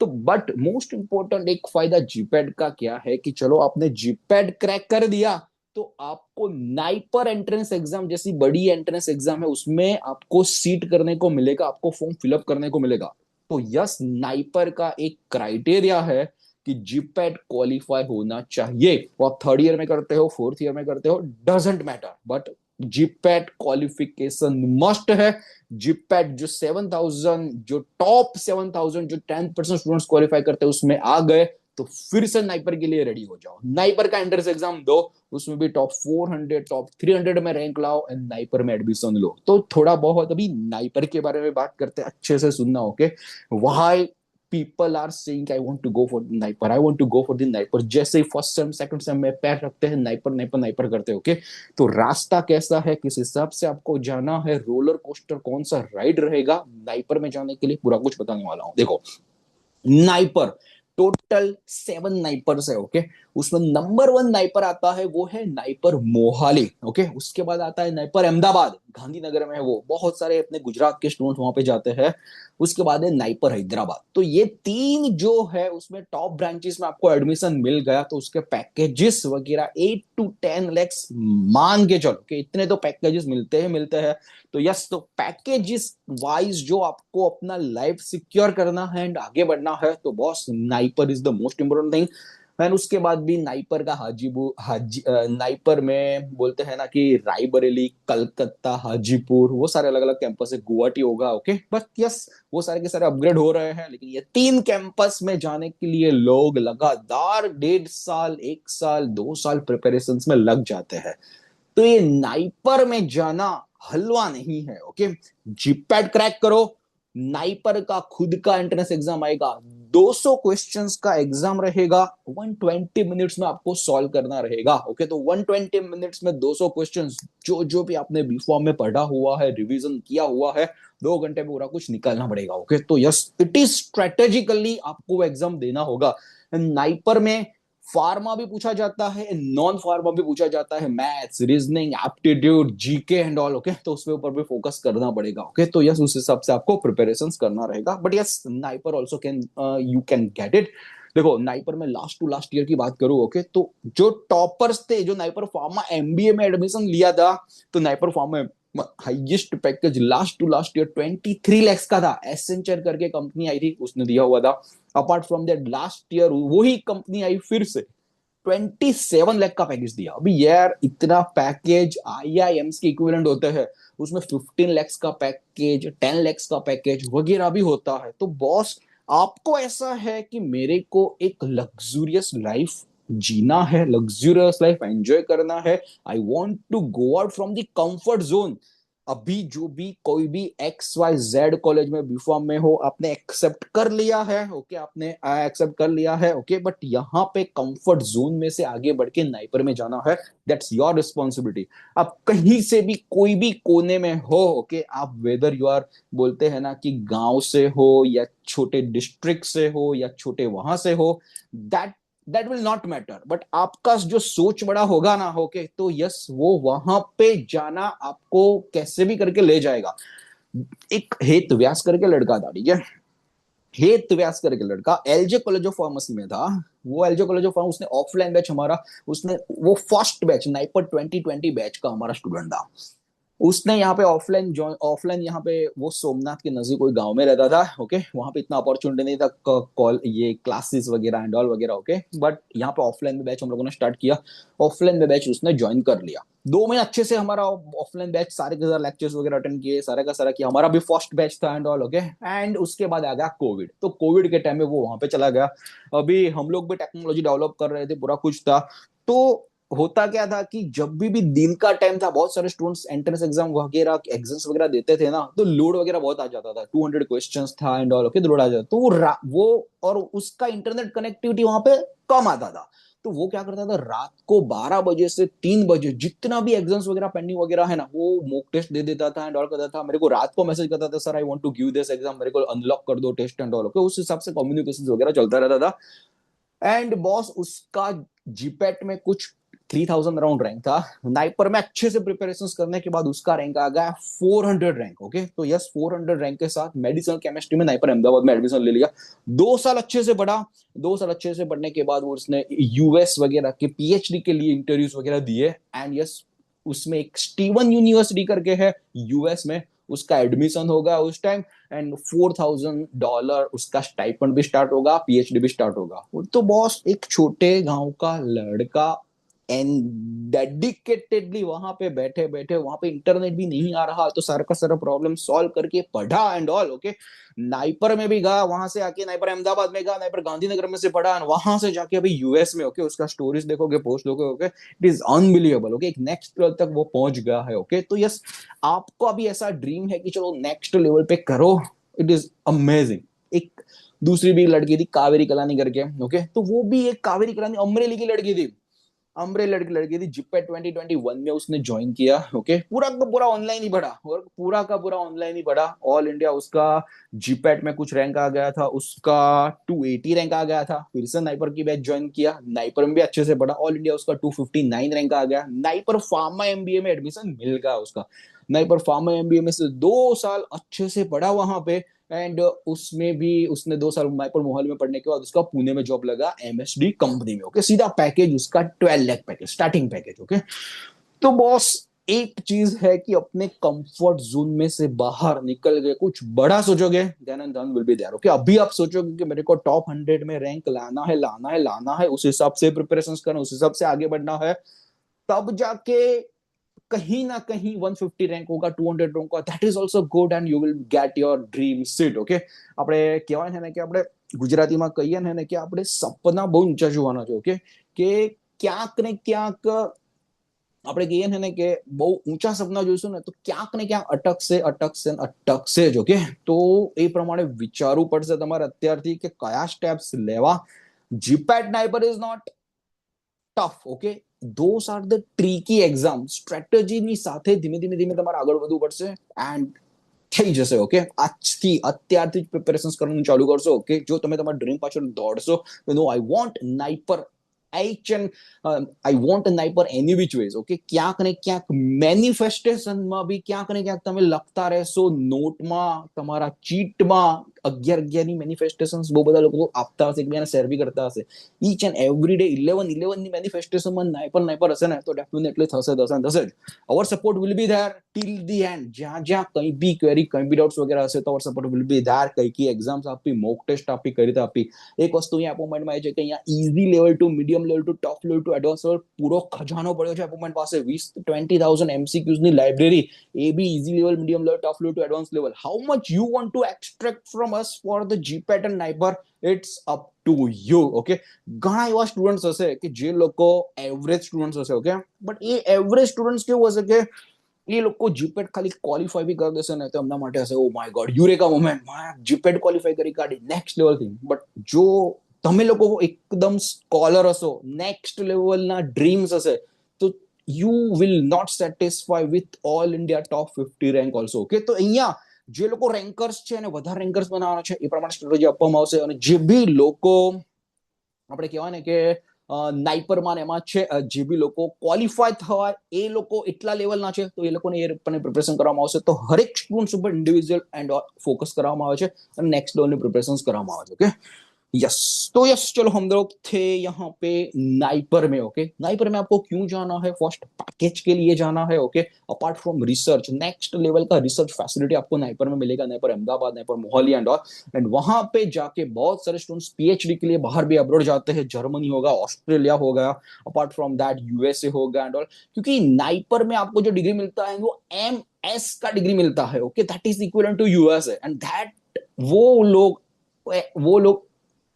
तो बट मोस्ट इंपॉर्टेंट एक फायदा जीपैट का क्या है कि चलो आपने जीपैट क्रैक कर दिया तो आपको नाइपर एंट्रेंस एग्जाम जैसी बड़ी एंट्रेंस एग्जाम है उसमें आपको सीट करने को मिलेगा, आपको फॉर्म फिलअप करने को मिलेगा। तो यस, नाइपर का एक क्राइटेरिया है कि जीपैट क्वालिफाई होना चाहिए। वो आप 3rd ईयर में करते हो, 4th ईयर में करते हो, doesn't matter, but GPAT qualification must है। जीपैट जो 7,000, जो टॉप 7,000 जो 10% स्टूडेंट्स क्वालिफाई करते हैं उसमें आ गए तो फिर से नाइपर के लिए रेडी हो जाओ। नाइपर का एंट्रेंस एग्जाम दो, उसमें भी टॉप 400 टॉप 300 में रैंक लाओ एंड नाइपर में एडमिशन लो। तो थोड़ा बहुत अभी नाइपर के बारे में बात करते हैं, अच्छे से सुनना। Okay, why people are saying I want to go for the Naipar, I want to go for the Naipar। जैसे ही फर्स्ट सेम सेकंड सेम में पैर रखते हैं नाइपर नाइपर नाइपर करते हैं। ओके, तो रास्ता कैसा है, किस हिसाब से आपको जाना है, रोलर कोस्टर कौन सा राइड रहेगा नाइपर में जाने के लिए, पूरा कुछ बताने वाला हूं। देखो, नाइपर टोटल 7 नाइपर्स है। ओके, उसमें नंबर 1 नाइपर आता है वो है नाइपर मोहाली। ओके, उसके बाद आता है नाइपर अहमदाबाद, गांधीनगर में है वो, बहुत सारे अपने गुजरात के स्टूडेंट वहां पे जाते हैं। उसके बाद है नाइपर हैदराबाद। तो ये 3 जो है उसमें टॉप ब्रांचेस में आपको एडमिशन मिल गया तो उसके पैकेजेस वगैरह 8 to 10 lakhs मान के चलो कि इतने तो पैकेजेस मिलते हैं। तो यस, तो पैकेजेस वाइज जो आपको अपना लाइफ सिक्योर करना है एंड आगे बढ़ना है तो boss NIPER is the most important thing. And उसके बाद भी नाइपर का नाइपर में बोलते हैं ना कि रायबरेली, कलकत्ता, हाजीपुर, वो सारे अलग अलग कैंपस है, गुवाहाटी होगा। ओके, बट यस वो सारे के सारे अपग्रेड हो रहे हैं, लेकिन ये 3 कैंपस में जाने के लिए लोग लगातार 1.5 साल, 1 साल, 2 साल प्रिपरेशन में लग जाते हैं। तो ये नाइपर में जाना हलवा नहीं है। ओके, जीपैट क्रैक करो, नाइपर का खुद का एंट्रेंस एग्जाम आएगा, 200 क्वेश्चंस का एग्जाम रहेगा, 120 मिनट्स में आपको सॉल्व करना रहेगा। ओके, तो 120 मिनट्स में 200 क्वेश्चंस, जो जो भी आपने बी फॉर्म में पढ़ा हुआ है, रिवीजन किया हुआ है, 2 घंटे में पूरा कुछ निकालना पड़ेगा। ओके, तो यस, इट इज स्ट्रेटेजिकली आपको एग्जाम देना होगा। नाइपर में फार्मा भी पूछा जाता है, नॉन फार्मा भी पूछा जाता है, maths, reasoning, aptitude, GK and all. Okay, तो उसके ऊपर भी फोकस करना पड़ेगा। ओके, तो यस उस हिसाब से आपको प्रिपरेशंस करना रहेगा। But yes, NIPER also can, you can get it. देखो, नाइपर में लास्ट टू लास्ट ईयर की बात करूं, ओके, तो जो टॉपर्स थे, जो नाइपर फार्मा एमबीए में एडमिशन लिया था, तो NIPER pharma highest package last to last year 23 lakhs का था। एसेंचर करके कंपनी आई थी, उसने दिया हुआ था। Apart from that last year वही कंपनी आई फिर से 27 लाख का पैकेज दिया। अभी यार इतना पैकेज आईआईएम्स के इक्विवेलेंट होते हैं, उसमें 15 lakhs का पैकेज, 10 lakhs का पैकेज वगैरह भी होता है। तो बॉस, आपको ऐसा है कि मेरे को एक लग्जूरियस लाइफ जीना है, लग्जूरियस लाइफ एंजॉय करना है, I want to go out from the comfort zone. अभी जो भी कोई भी XYZ कॉलेज में बीफॉर्म में हो, आपने एक्सेप्ट कर लिया है। ओके, आपने एक्सेप्ट कर लिया है। ओके, बट यहाँ पे कंफर्ट जोन में से आगे बढ़ के नाइपर में जाना है, दैट्स योर रिस्पॉन्सिबिलिटी। आप कहीं से भी कोई भी कोने में हो, ओके, आप वेदर यू आर, बोलते हैं ना कि गांव से हो या छोटे डिस्ट्रिक्ट से हो या छोटे वहां से हो, that that will not matter. But आपका जो सोच बड़ा होगा ना, ओके, तो यस वो वहां पे जाना आपको कैसे भी करके ले जाएगा। एक हेत व्यास करके लड़का था, ठीक है, हेत व्यास करके लड़का एलजे कॉलेज ऑफ फार्मेसी में था। वो एलजे कॉलेज ऑफ फार्मेसी, उसने ऑफलाइन बैच हमारा, उसने वो फर्स्ट बैच नाइपर 2020 बैच का हमारा स्टूडेंट था। उसने यहाँ पे ऑफलाइन यहाँ पे वो सोमनाथ के नजदीक कोई गांव में रहता था। ओके, वहां पे इतना अपॉर्चुनिटी नहीं था कॉल ये क्लासेस वगैरह एंड ऑल वगैरह। ओके, बट यहाँ पे ऑफलाइन में बैच हम लोगों ने स्टार्ट किया। ऑफलाइन में बैच उसने ज्वाइन कर लिया। 2 महीने अच्छे से हमारा ऑफलाइन बैच सारे के सारे लेक्चर्स वगैरह अटेंड किए, सारा का सारा किया। हमारा भी फर्स्ट बैच था एंड ऑल। ओके, एंड उसके बाद आ गया कोविड। तो कोविड के टाइम में वो वहां पे चला गया। अभी हम लोग भी टेक्नोलॉजी डेवलप कर रहे थे, पूरा कुछ था। तो होता क्या था कि जब भी दिन का टाइम था, बहुत सारे स्टूडेंट्स एंट्रेंस एग्जाम वगैरह एग्जाम्स वगैरह देते थे ना, तो लोड वगैरह बहुत आ जाता था। 200 क्वेश्चंस था एंड ऑल। ओके, लोड आ जाता तो वो और उसका इंटरनेट कनेक्टिविटी वहां पे कम आता था। तो वो क्या करता था, रात को 12 बजे से 3 बजे जितना भी एग्जाम्स वगैरह पेंडिंग वगैरह है ना, वो मॉक टेस्ट दे देता था एंड ऑल करता था। मेरे को रात को मैसेज करता था, sir I want to give this exam, मेरे को अनलॉक कर दो टेस्ट एंड ऑल। ओके, उस हिसाब से कम्युनिकेशन वगैरह चलता रहता था। एंड बॉस उसका जीपेट में कुछ 3000 अराउंड रैंक था। नाइपर में अच्छे से प्रिपरेशन करने के बाद उसका रैंक आ गया 400 रैंक। ओके, तो यस 400 रैंक के साथ मेडिसिनल केमिस्ट्री में नाइपर अहमदाबाद में एडमिशन ले लिया। 2 साल अच्छे से पढ़ा। 2 साल अच्छे से पढ़ने के बाद वो उसने यूएस वगैरह के पीएचडी के लिए इंटरव्यूज वगैरह दिए। एंड यस, उसमें एक स्टीवन यूनिवर्सिटी करके है यूएस में, उसका एडमिशन होगा उस टाइम। एंड $4000 उसका स्टाइपेंड भी स्टार्ट होगा, पीएचडी भी स्टार्ट होगा। तो बॉस एक छोटे गांव का लड़का एंड डेडिकेटेडली वहां पे बैठे बैठे, वहां पे इंटरनेट भी नहीं आ रहा, तो सारा का सारा प्रॉब्लम सॉल्व करके पढ़ा एंड ऑल। ओके, नाइपर में भी गया, वहां से आके नाइपर अहमदाबाद में गया, नाइपर गांधीनगर में से पढ़ा, वहां से जाके अभी यूएस में। ओके, उसका स्टोरीज देखोगे, पोस्ट देखोगे। Okay, it is unbelievable. Okay, एक नेक्स्ट लेवल तक वो पहुंच गया है। ओके, तो यस, आपको अभी ऐसा ड्रीम है कि चलो नेक्स्ट लेवल पे करो, इट इज अमेजिंग। एक दूसरी भी लड़की थी कावेरी कलानी करके। ओके, तो वो भी एक कावेरी कलानी अमरेली की लड़की थी। लड़की थी जिप्पे 2021 में उसने ज्वाइन किया। ओके, पूरा का पूरा ऑनलाइन ही पढ़ा, और पूरा का पूरा ऑनलाइन ही पढ़ा। ऑल इंडिया उसका जीपैट में कुछ रैंक आ गया था, उसका 280 रैंक आ गया था। फिर से नाइपर की बैच ज्वाइन किया, नाइपर में भी अच्छे से पढ़ा। ऑल इंडिया उसका 259 रैंक आ गया। नाइपर फार्मा एमबीए में एडमिशन मिल गया उसका। नाइपर फार्मा एमबीए में से 2 साल अच्छे से पढ़ा वहां पे। एंड उसमें भी उसने 2 साल नाइपर मोहाली में पढ़ने के बाद उसका पुणे में जॉब लगा एमएसडी कंपनी में। ओके, सीधा पैकेज उसका 12 lakh package, starting package. Okay, तो बॉस एक चीज है कि अपने कंफर्ट जोन में से बाहर निकल गए, कुछ बड़ा सोचोगे, then and done will be there. Okay, अभी आप सोचोगे कि मेरे को टॉप 100 में रैंक लाना है, उस हिसाब से प्रिपरेशन करना, उस हिसाब से आगे बढ़ना है, तब जाके कहीं ना कहीं 150 रैंक होगा, 200 रैंक होगा, that is also good and you will get your dream seat. Okay, આપણે કહેવાય છે ને કે આપણે ગુજરાતીમાં કહીએ ને કે આપણે સપના બહુ ઊંચા જોવાના છે। ઓકે, કે ક્યાંક ને ક્યાંક આપણે કહીએ ને કે બહુ ઊંચા સપના જોઈશું ને તો ક્યાંક ને ક્યાંક અટકશે જ। ઓકે, તો એ પ્રમાણે વિચારવું પડશે તમારે અત્યારથી કે કયા સ્ટેપ્સ લેવા। GPAT NIPER is not tough. Okay, those are the tricky exam, સ્ટ્રેટેજીની સાથે ધીમે ધીમે ધીમે તમારે આગળ વધવું પડશે એન્ડ થઈ જશે। ઓકે, આજથી અત્યારથી જ પ્રિપેરેશન કરવાનું ચાલુ કરશો। ઓકે, જો તમે તમારા ડ્રીમ પાછળ દોડશો, no I want NIPER H and I want NIPER any which ways. Okay, ક્યાંક ને ક્યાંક મેનિફેસ્ટેશનમાં બી ક્યાંક ને ક્યાંક તમે લખતા રહેશો, નોટમાં, તમારા ચીટમાં 11 મેનિફેસ્ટેશન બહુ બધા લોકો આપતા હશે, એકબીજાને શેર બી કરતા હશે। ઈચ એન્ડ એવરી ડે 11 ની મેનિફેસ્ટેશનમાં નાઇપર હશે ને, તો ડેફિનેટલી થશે જ। Our support will be there till the end. જ્યાં જ્યાં કંઈ બી ક્વેરી, કંઈ બી ડાઉટ્સ વગેરે હશે તો અવર સપોર્ટ વિલ બી ધેર। કઈ એક્ઝામ્સ આપી, મોક ટેસ્ટ આપી, કઈ રીતે આપી। એક વસ્તુ અહીંયા એપોઇન્ટમેન્ટમાં એ છે કે અહીંયા easy level to medium level to tough level to advance level પૂરો ખજાનો પડ્યો છે એપોઇન્ટમેન્ટ પાસે। 20,000 એમસીક્યુઝની લાઇબ્રેરી, એ બી easy level, medium level, tough level to advance level. How much you want to extract from us for the GPAT and NIPER, it's up to you. Okay, ઘણા એવા સ્ટુડન્ટ્સ હશે કે જે લોકો એવરેજ સ્ટુડન્ટ્સ હશે। Okay, but એ average students કેવું હશે કે એ લોકો જીપેટ ખાલી ક્વોલિફાય બી કરી દેશે ને તો એમના માટે હશે oh my God, eureka moment, GPAT qualify કરી કાઢી, નેક્સ્ટ લેવલ થિંગ। બટ જો તમે લોકો એકદમ સ્કોલર હશો, નેક્સ્ટ લેવલના ડ્રીમ્સ હશે, તો you will not satisfy with all India top 50 rank also. Okay, તો અહીંયા જે લોકો રેન્કર્સ છે અને વધારે રેન્કર્સ બનાવવાના છે એ પ્રમાણે સ્ટ્રેટેજી આપવામાં આવશે। અને જે બી લોકો આપણે કહેવાય ને કે નાઇપરમાં એમાં છે, જે બી લોકો ક્વોલિફાય થવા એ લોકો એટલા લેવલના છે, તો એ લોકોને એ પ્રિપરેશન કરવામાં આવશે। તો હરેક સ્ટુડન્ટ ઉપર ઇન્ડિવિજ્યુઅલ એન્ડ ફોકસ કરવામાં આવે છે અને નેક્સ્ટ લેવલની પ્રિપરેશન કરવામાં આવે છે। Okay, yes. तो यस, चलो हम लोग थे यहाँ पे नाइपर में। ओके, नाइपर में आपको क्यों जाना है? फर्स्ट पैकेज के लिए जाना है। Okay, apart from research, next level का रिसर्च फैसिलिटी आपको नाइपर में मिलेगा। NIPER Ahmedabad, NIPER Mohali and all. And वहां पे जाके बहुत सारे स्टूडेंट्स पीएचडी के लिए बाहर भी अब्रॉड जाते हैं। जर्मनी होगा, ऑस्ट्रेलिया हो गया, अपार्ट फ्रॉम दैट यूएसए होगा एंड ऑल। क्योंकि नाइपर में आपको जो डिग्री मिलता है वो एमएस का डिग्री मिलता है। Okay, that is equal to USA and that वो लोग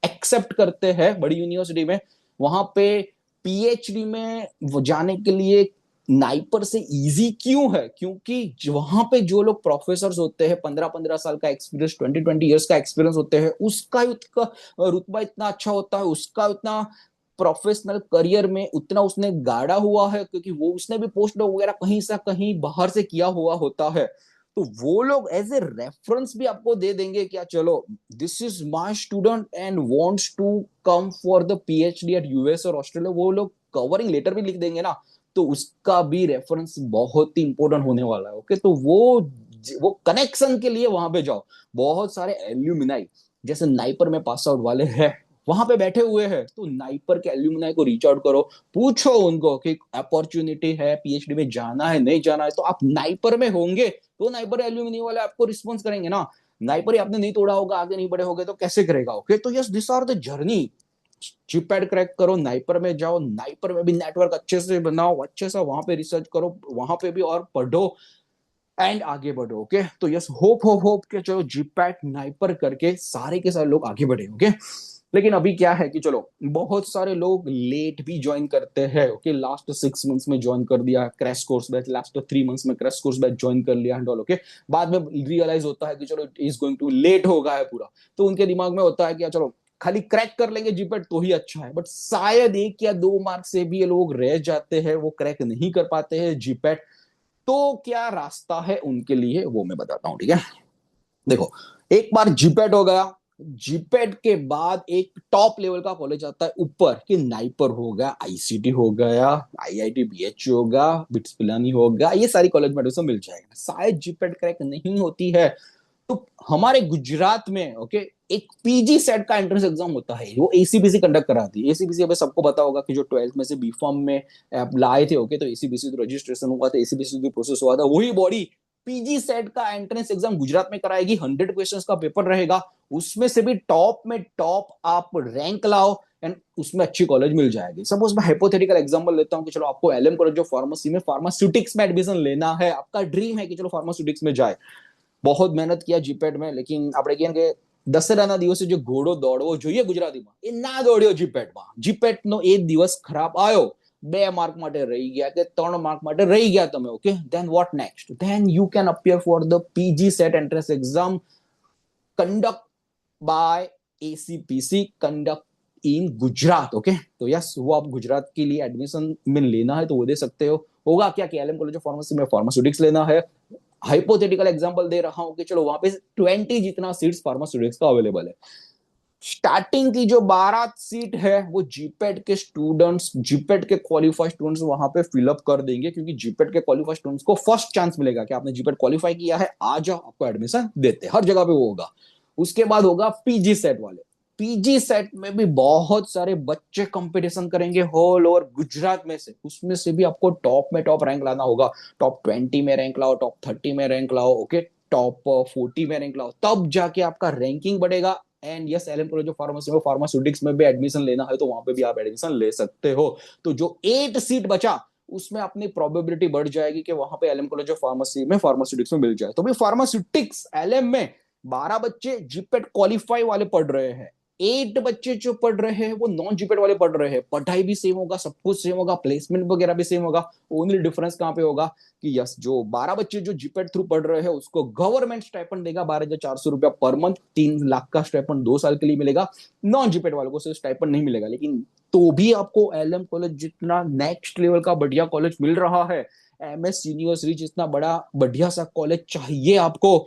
एक्सेप्ट करते हैं बड़ी यूनिवर्सिटी में। वहां पे पीएचडी में वो जाने के लिए नाइपर से इजी क्यों है? क्योंकि वहां पे जो लोग प्रोफेसर होते हैं, 15-15 साल का एक्सपीरियंस, 20-20 ईयर्स का एक्सपीरियंस होते हैं, उसका रुतबा इतना अच्छा होता है, उसका उतना प्रोफेशनल करियर में उतना उसने गाड़ा हुआ है, क्योंकि वो उसने भी पोस्ट वगैरह कहीं से कहीं बाहर से किया हुआ होता है। तो वो लोग एज ए रेफरेंस भी आपको दे देंगे क्या, चलो this is my student and wants to come for the PhD at US और ऑस्ट्रेलिया। वो लोग कवरिंग लेटर भी लिख देंगे ना, तो उसका भी रेफरेंस बहुत ही इंपॉर्टेंट होने वाला है। ओके, तो वो कनेक्शन के लिए वहां पे जाओ। बहुत सारे एल्यूमिनाई जैसे नाइपर में पास आउट वाले हैं, वहां पे बैठे हुए हैं, तो नाइपर के एल्यूमिनाई को रीच आउट करो, पूछो उनको कि अपॉर्चुनिटी है, पीएचडी में जाना है, नहीं जाना है। तो आप नाइपर में होंगे तो नाइपर एल्यूमिनी वाले आपको रिस्पॉन्स करेंगे ना। नाइपर आपने नहीं तोड़ा होगा, आगे नहीं बढ़े होगे तो कैसे करेगा? ओके, तो yes, this are the journey. GPAT crack करो, नाइपर में जाओ, नाइपर में भी नेटवर्क अच्छे से बनाओ, अच्छे से वहां पे रिसर्च करो, वहां पे भी और पढ़ो एंड आगे बढ़ो। ओके, तो यस, होप होप होप के चलो जीपैट नाइपर करके सारे के सारे लोग आगे बढ़े। ओके, लेकिन अभी क्या है कि चलो बहुत सारे लोग लेट भी ज्वाइन करते हैं। ओके, लास्ट 6 मंथ्स में ज्वाइन कर दिया crash course batch, last 3 months में क्रैश कोर्स बैच ज्वाइन कर लिया एंड ऑल। ओके, बाद में रियलाइज होता है कि चलो it is going to late हो गया है पूरा। तो उनके दिमाग में होता है कि चलो खाली क्रैक कर लेंगे जीपेट तो ही अच्छा है, बट शायद 1 या 2 मार्क से भी ये लोग रह जाते हैं, वो क्रैक नहीं कर पाते हैं जीपेट। तो क्या रास्ता है उनके लिए वो मैं बताता हूं, ठीक है? देखो, एक बार जीपेट हो गया, जीपेट के बाद एक टॉप लेवल का कॉलेज आता है ऊपर, कि नाइपर हो गया, आईसीटी हो गया, आईआईटी बीएच होगा, बिट्स पिलानी हो गया, ये सारी कॉलेज में एडमिशन मिल जाएगा। शायद जीपेट क्रैक नहीं होती है तो हमारे गुजरात में, ओके, एक पीजी सेट का एंट्रेंस एग्जाम होता है, वो एसीबीसी कंडक्ट कराती है। एसीबीसी अभी सबको पता होगा कि जो 12th में से बी फॉर्म में आप लाए थे। ओके, तो एसीबीसी तो रजिस्ट्रेशन हुआ था, एसीबीसी भी प्रोसेस हुआ था, वही बॉडी पीजी सेट का एंट्रेंस एग्जाम गुजरात में कराएगी। 100 क्वेश्चन का पेपर रहेगा, उसमें से भी टॉप में टॉप आप रैंक लाओ एंड उसमें अच्छी कॉलेज मिल जाएगी। सपोज मैं हाइपोथेटिकल एग्जांपल लेता हूं कि चलो आपको एलएम कॉलेज ऑफ फार्मेसी में फार्मास्यूटिक्स में एडमिशन लेना है, आपका ड्रीम है कि चलो फार्मास्यूटिक्स में जाए। बहुत મહેનત किया जीपेट में, लेकिन આપણે કહીએ કે દશેરાના દિવસે જે ઘોડો દોડવો જોઈએ ગુજરાતીમાં એ ના દોડ્યો જીપેટમાં। જીપેટનો એક દિવસ ખરાબ આવ્યો, 2 માર્ક માટે રહી ગયા કે 3 માર્ક માટે રહી ગયા તમે। Okay, then what next? Then you can appear for the PG set entrance exam conduct bye ACPC, conduct in Gujarat. Okay, तो यस, वो आप गुजरात के लिए एडमिशन में लेना है तो वो दे सकते हो। होगा क्या कि एलएम कॉलेज ऑफ फार्मेसी में फार्मास्यूटिक्स लेना है। हाइपोथेटिकल एग्जांपल दे रहा हूं कि चलो वहां पे 20 जितना सीट्स फार्मास्यूटिक्स का अवेलेबल है। स्टार्टिंग की जो 12 सीट है वो जीपेट के स्टूडेंट्स, जीपेट के क्वालिफाइड स्टूडेंट्स वहां पे फिलअप कर देंगे, क्योंकि जीपेट के क्वालिफाइड स्टूडेंट्स को फर्स्ट चांस मिलेगा कि आपने जीपेट क्वालिफाई किया है, आ जाओ, आपको एडमिशन देते, हर जगह पे वो होगा। उसके बाद होगा पीजी सेट वाले। पीजी सेट में भी बहुत सारे बच्चे कंपटीशन करेंगे होल ओवर गुजरात में से, उसमें से भी आपको टॉप में टॉप रैंक लाना होगा। टॉप 20 में रैंक लाओ, टॉप 30 में रैंक लाओ, ओके, टॉप 40 में रैंक लाओ, तब जाके आपका रैंकिंग बढ़ेगा। And yes, LM college of pharmacy में फार्मास्यूटिक्स में भी एडमिशन लेना है तो वहां पे भी आप एडमिशन ले सकते हो। तो जो 8 सीट बचा उसमें अपनी प्रोबेबिलिटी बढ़ जाएगी कि वहां पे एलएम कॉलेज ऑफ फार्मेसी में फार्मास्यूटिक्स में मिल जाए। तो भी फार्मास्यूटिक्स एलएम में 12 बच्चे जीपेट क्वालिफाई वाले पढ़ रहे हैं, 8 बच्चे जो पढ़ रहे हैं वो नॉन जीपेट वाले पढ़ रहे हैं। पढ़ाई भी सेम होगा, सब कुछ सेम होगा, प्लेसमेंट वगैरह भी सेम होगा। ओनली डिफरेंस कहां पे होगा कि यस, जो 12 बच्चे जो जीपेट थ्रू पढ़ रहे हैं उसको गवर्नमेंट स्टाइपेंड देगा 12,400 रुपया पर मंथ, 3 लाख का स्टाइपेंड 2 साल के लिए मिलेगा। नॉन जीपेट वालों को सिर्फ स्टाइपेंड नहीं मिलेगा, लेकिन तो भी आपको एलएम कॉलेज जितना नेक्स्ट लेवल का बढ़िया कॉलेज मिल रहा है, एमएस यूनिवर्सिटी जितना बड़ा बढ़िया सा कॉलेज चाहिए आपको,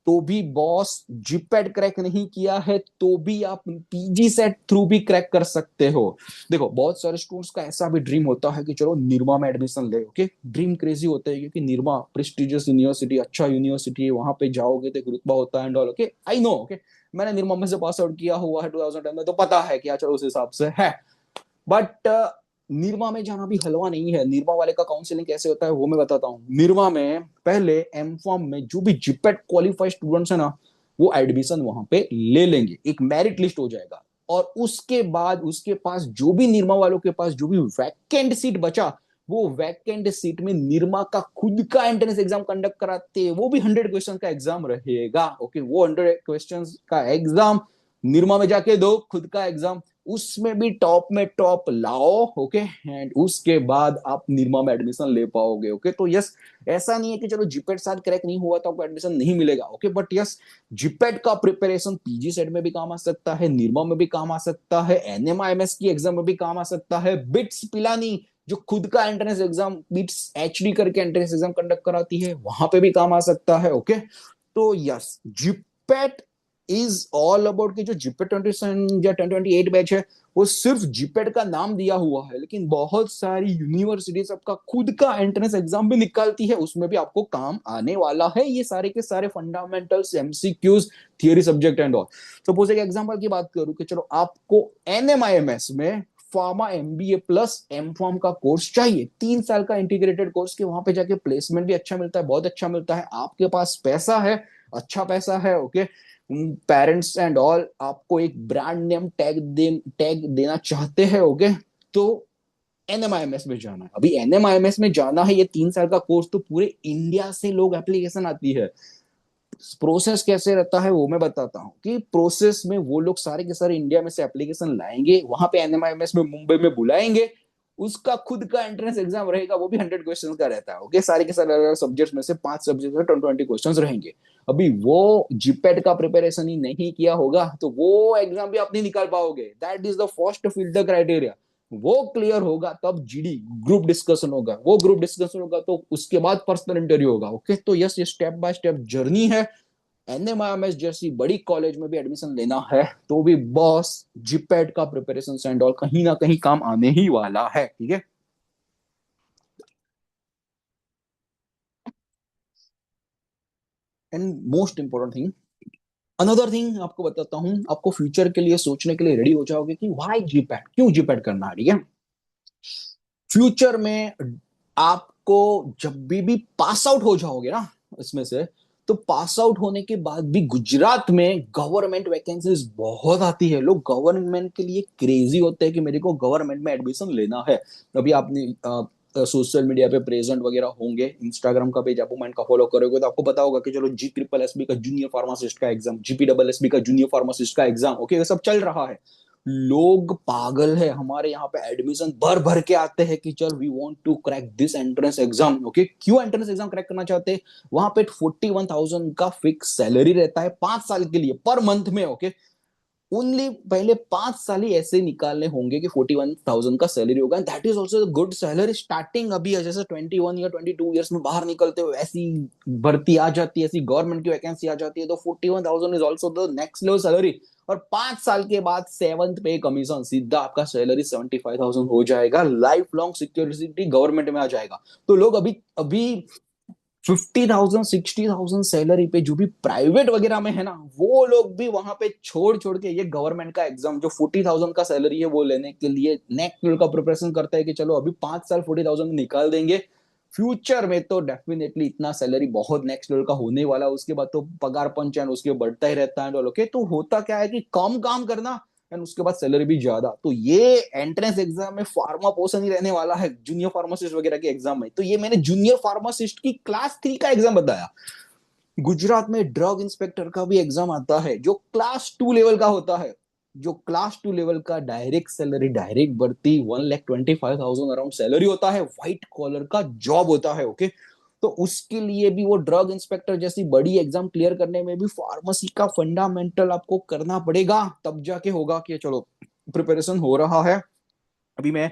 तो भी बॉस जीपैट क्रैक नहीं किया है तो भी आप पीजी सेट थ्रू भी क्रैक कर सकते हो। देखो बहुत सारे स्टूडेंट्स का ऐसा भी ड्रीम होता है कि चलो निरमा में एडमिशन ले, ओके, ड्रीम क्रेजी होता है क्योंकि निरमा प्रेस्टिजियस यूनिवर्सिटी, अच्छा यूनिवर्सिटी है, वहां पे जाओगे तो एक रुतबा होता है and all, okay, I know, okay, मैंने निरमा में से पास आउट किया हुआ है 2010 में, तो पता है क्या, चलो उस हिसाब से है। बट निरमा में जाना भी हलवा नहीं है। निरमा वाले का काउंसलिंग कैसे होता है वो मैं बताता हूँ। निरमा में पहले एम फॉर्म में जो भी जीपेट क्वालिफाइड स्टूडेंट्स है ना, वो एडमिशन वहां पे ले लेंगे, एक मेरिट लिस्ट हो जाएगा, और उसके बाद उसके पास जो भी निरमा वालों के पास जो भी वैकेंट सीट बचा, वो वैकेंट सीट में निरमा का खुद का एंट्रेंस एग्जाम कंडक्ट कराते हैं। वो भी 100 क्वेश्चन का एग्जाम रहेगा, ओके, वो 100 क्वेश्चन का एग्जाम निरमा में जाके दो, खुद का एग्जाम, उसमें भी टॉप में टॉप लाओ, ओके, एंड उसके बाद आप निरमा में एडमिशन ले पाओगे, ओके। तो यस, ऐसा नहीं है कि चलो जीपेट साथ क्रैक नहीं हुआ तो आपको एडमिशन नहीं मिलेगा, ओके, बट यस, जीपेट का प्रिपरेशन पीजी सेट में भी काम आ सकता है, निरमा में भी काम आ सकता है, एनएमआईएमएस की एग्जाम में भी काम आ सकता है, बिट्स पिलानी जो खुद का एंट्रेंस एग्जाम बिट्स एचडी करके एंट्रेंस एग्जाम कंडक्ट कराती है, वहां पे भी काम आ सकता है, ओके। तो yes, GPAT is all about कि जो जीपेट 27 या 1028 बैच है, वो सिर्फ जीपेट का नाम दिया हुआ है, लेकिन बहुत सारी यूनिवर्सिटीज आपका खुद का एंट्रेंस एग्जाम भी निकालती है, उसमें भी आपको काम आने वाला है ये सारे के सारे fundamentals, MCQs, theory subject and all. Suppose एक एग्जांपल की बात करूं कि चलो आपको एनएमआईएमएस में pharma MBA plus M Pharm का कोर्स चाहिए, 3 साल का इंटीग्रेटेड कोर्स के, वहां पे जाके प्लेसमेंट भी अच्छा मिलता है, बहुत अच्छा मिलता है, आपके पास पैसा है, अच्छा पैसा है, ओके, पेरेंट्स एंड ऑल आपको एक ब्रांड नेम टैग देना चाहते हैं, ओके, तो एनएमआईएमएस में जाना है। अभी एनएमआईएमएस में जाना है, ये 3 साल का कोर्स, तो पूरे इंडिया से लोग एप्लीकेशन आती है। प्रोसेस कैसे रहता है वो मैं बताता हूँ कि प्रोसेस में वो लोग सारे के सारे इंडिया में से एप्लीकेशन लाएंगे, वहां पे एनएमआईएमएस में मुंबई में बुलाएंगे, उसका खुद का एंट्रेंस एग्जाम रहेगा, वो भी 100 क्वेश्चन का रहता है, ओके, सारे के सारे अलग अलग सब्जेक्ट में से 5 सब्जेक्ट में 20 क्वेश्चन रहेंगे। अभी वो जीपेट का प्रिपरेशन ही नहीं किया होगा तो वो एग्जाम भी आप नहीं निकाल पाओगे, that is the first filter criteria. वो क्लियर होगा तब जीडी ग्रुप डिस्कशन होगा, वो ग्रुप डिस्कशन होगा तो उसके बाद पर्सनल इंटरव्यू होगा, ओके। तो यस, ये स्टेप बाय स्टेप जर्नी है। एनएमआईएमएस जैसी बड़ी कॉलेज में भी एडमिशन लेना है तो भी बॉस जीपेट का प्रिपरेशन एंड ऑल कहीं ना कहीं काम आने ही वाला है, ठीक है। And most important thing, another thing आपको बताता हूं, आपको फ्यूचर के लिए सोचने के लिए रेडी हो जाओगे कि व्हाई जीपैट, क्यों जीपैट करना है, ठीक है। फ्यूचर में आपको जब भी पास आउट हो जाओगे ना इसमें से, तो पास आउट होने के बाद भी गुजरात में गवर्नमेंट वैकेंसीज बहुत आती है, लोग गवर्नमेंट के लिए क्रेजी होते हैं कि मेरे को गवर्नमेंट में एडमिशन लेना है। अभी आपने सोशल मीडिया पे प्रेजेंट वगैरह होंगे, इंस्टाग्राम का पेज आप माइंड का फॉलो करोगे तो आपको पता होगा कि चलो जी ट्रिपल एस बी का जूनियर फार्मासिस्ट का exam, GP double S B का जूनियर फार्मासिस्ट का एग्जाम, ओके, ये सब चल रहा है। लोग पागल है, हमारे यहाँ पे एडमिशन भर भर के आते हैं कि चल we want to crack this entrance exam, okay. क्यों एंट्रेंस एग्जाम क्रैक करना चाहते हैं? वहां पे 41,000 का फिक्स सैलरी रहता है 5 साल के लिए पर मंथ में, ओके। ओनली पहले 5 साल ही ऐसे निकालने होंगे कि 41,000 का सैलरी होगा, that is also good salary starting. अभी जैसे 21 या 22 ईयर्स में बाहर निकलते हो, ऐसी भर्ती आ जाती है, ऐसी गवर्नमेंट की वैकेंसी आ जाती है, तो 41,000 is also the next level salary. और 5 साल के बाद 7th पे कमीशन, सीधा आपका सैलरी 75,000 हो जाएगा, लाइफ लॉन्ग सिक्योरिटी गवर्नमेंट में आ जाएगा। तो लोग अभी अभी 50,000 60,000 सैलरी पे जो भी प्राइवेट वगैरह में है ना, वो लोग भी वहां पे छोड़ छोड़ के ये गवर्नमेंट का एग्जाम जो 40,000 का सैलरी है वो लेने के लिए नेक्स्ट लेवल का प्रिपरेशन करता है कि चलो अभी 5 साल 40,000 निकाल देंगे, फ्यूचर में तो डेफिनेटली इतना सैलरी बहुत नेक्स्ट लेवल का होने वाला है, उसके बाद तो पगार पंच एंड उसके बढ़ता ही रहता है, ओके। तो होता क्या है कि कम काम करना एंड उसके बाद सैलरी भी ज्यादा। तो ये एंट्रेंस एग्जाम में फार्मा पोर्शन ही रहने वाला है, जूनियर फार्मासिस्ट वगैरह के एग्जाम में। तो ये मैंने जूनियर फार्मासिस्ट की क्लास 3 का एग्जाम बताया। गुजरात में ड्रग इंस्पेक्टर का भी एग्जाम आता है जो क्लास 2 लेवल का होता है, जो क्लास 2 लेवल का डायरेक्ट सैलरी, डायरेक्ट भर्ती 1,25,000 अराउंड सैलरी होता है, व्हाइट कॉलर का जॉब होता है, ओके। तो उसके लिए भी वो ड्रग इंस्पेक्टर जैसी बड़ी एग्जाम क्लियर करने में भी फार्मेसी का फंडामेंटल आपको करना पड़ेगा, तब जाके होगा कि चलो प्रिपरेशन हो रहा है। अभी मैं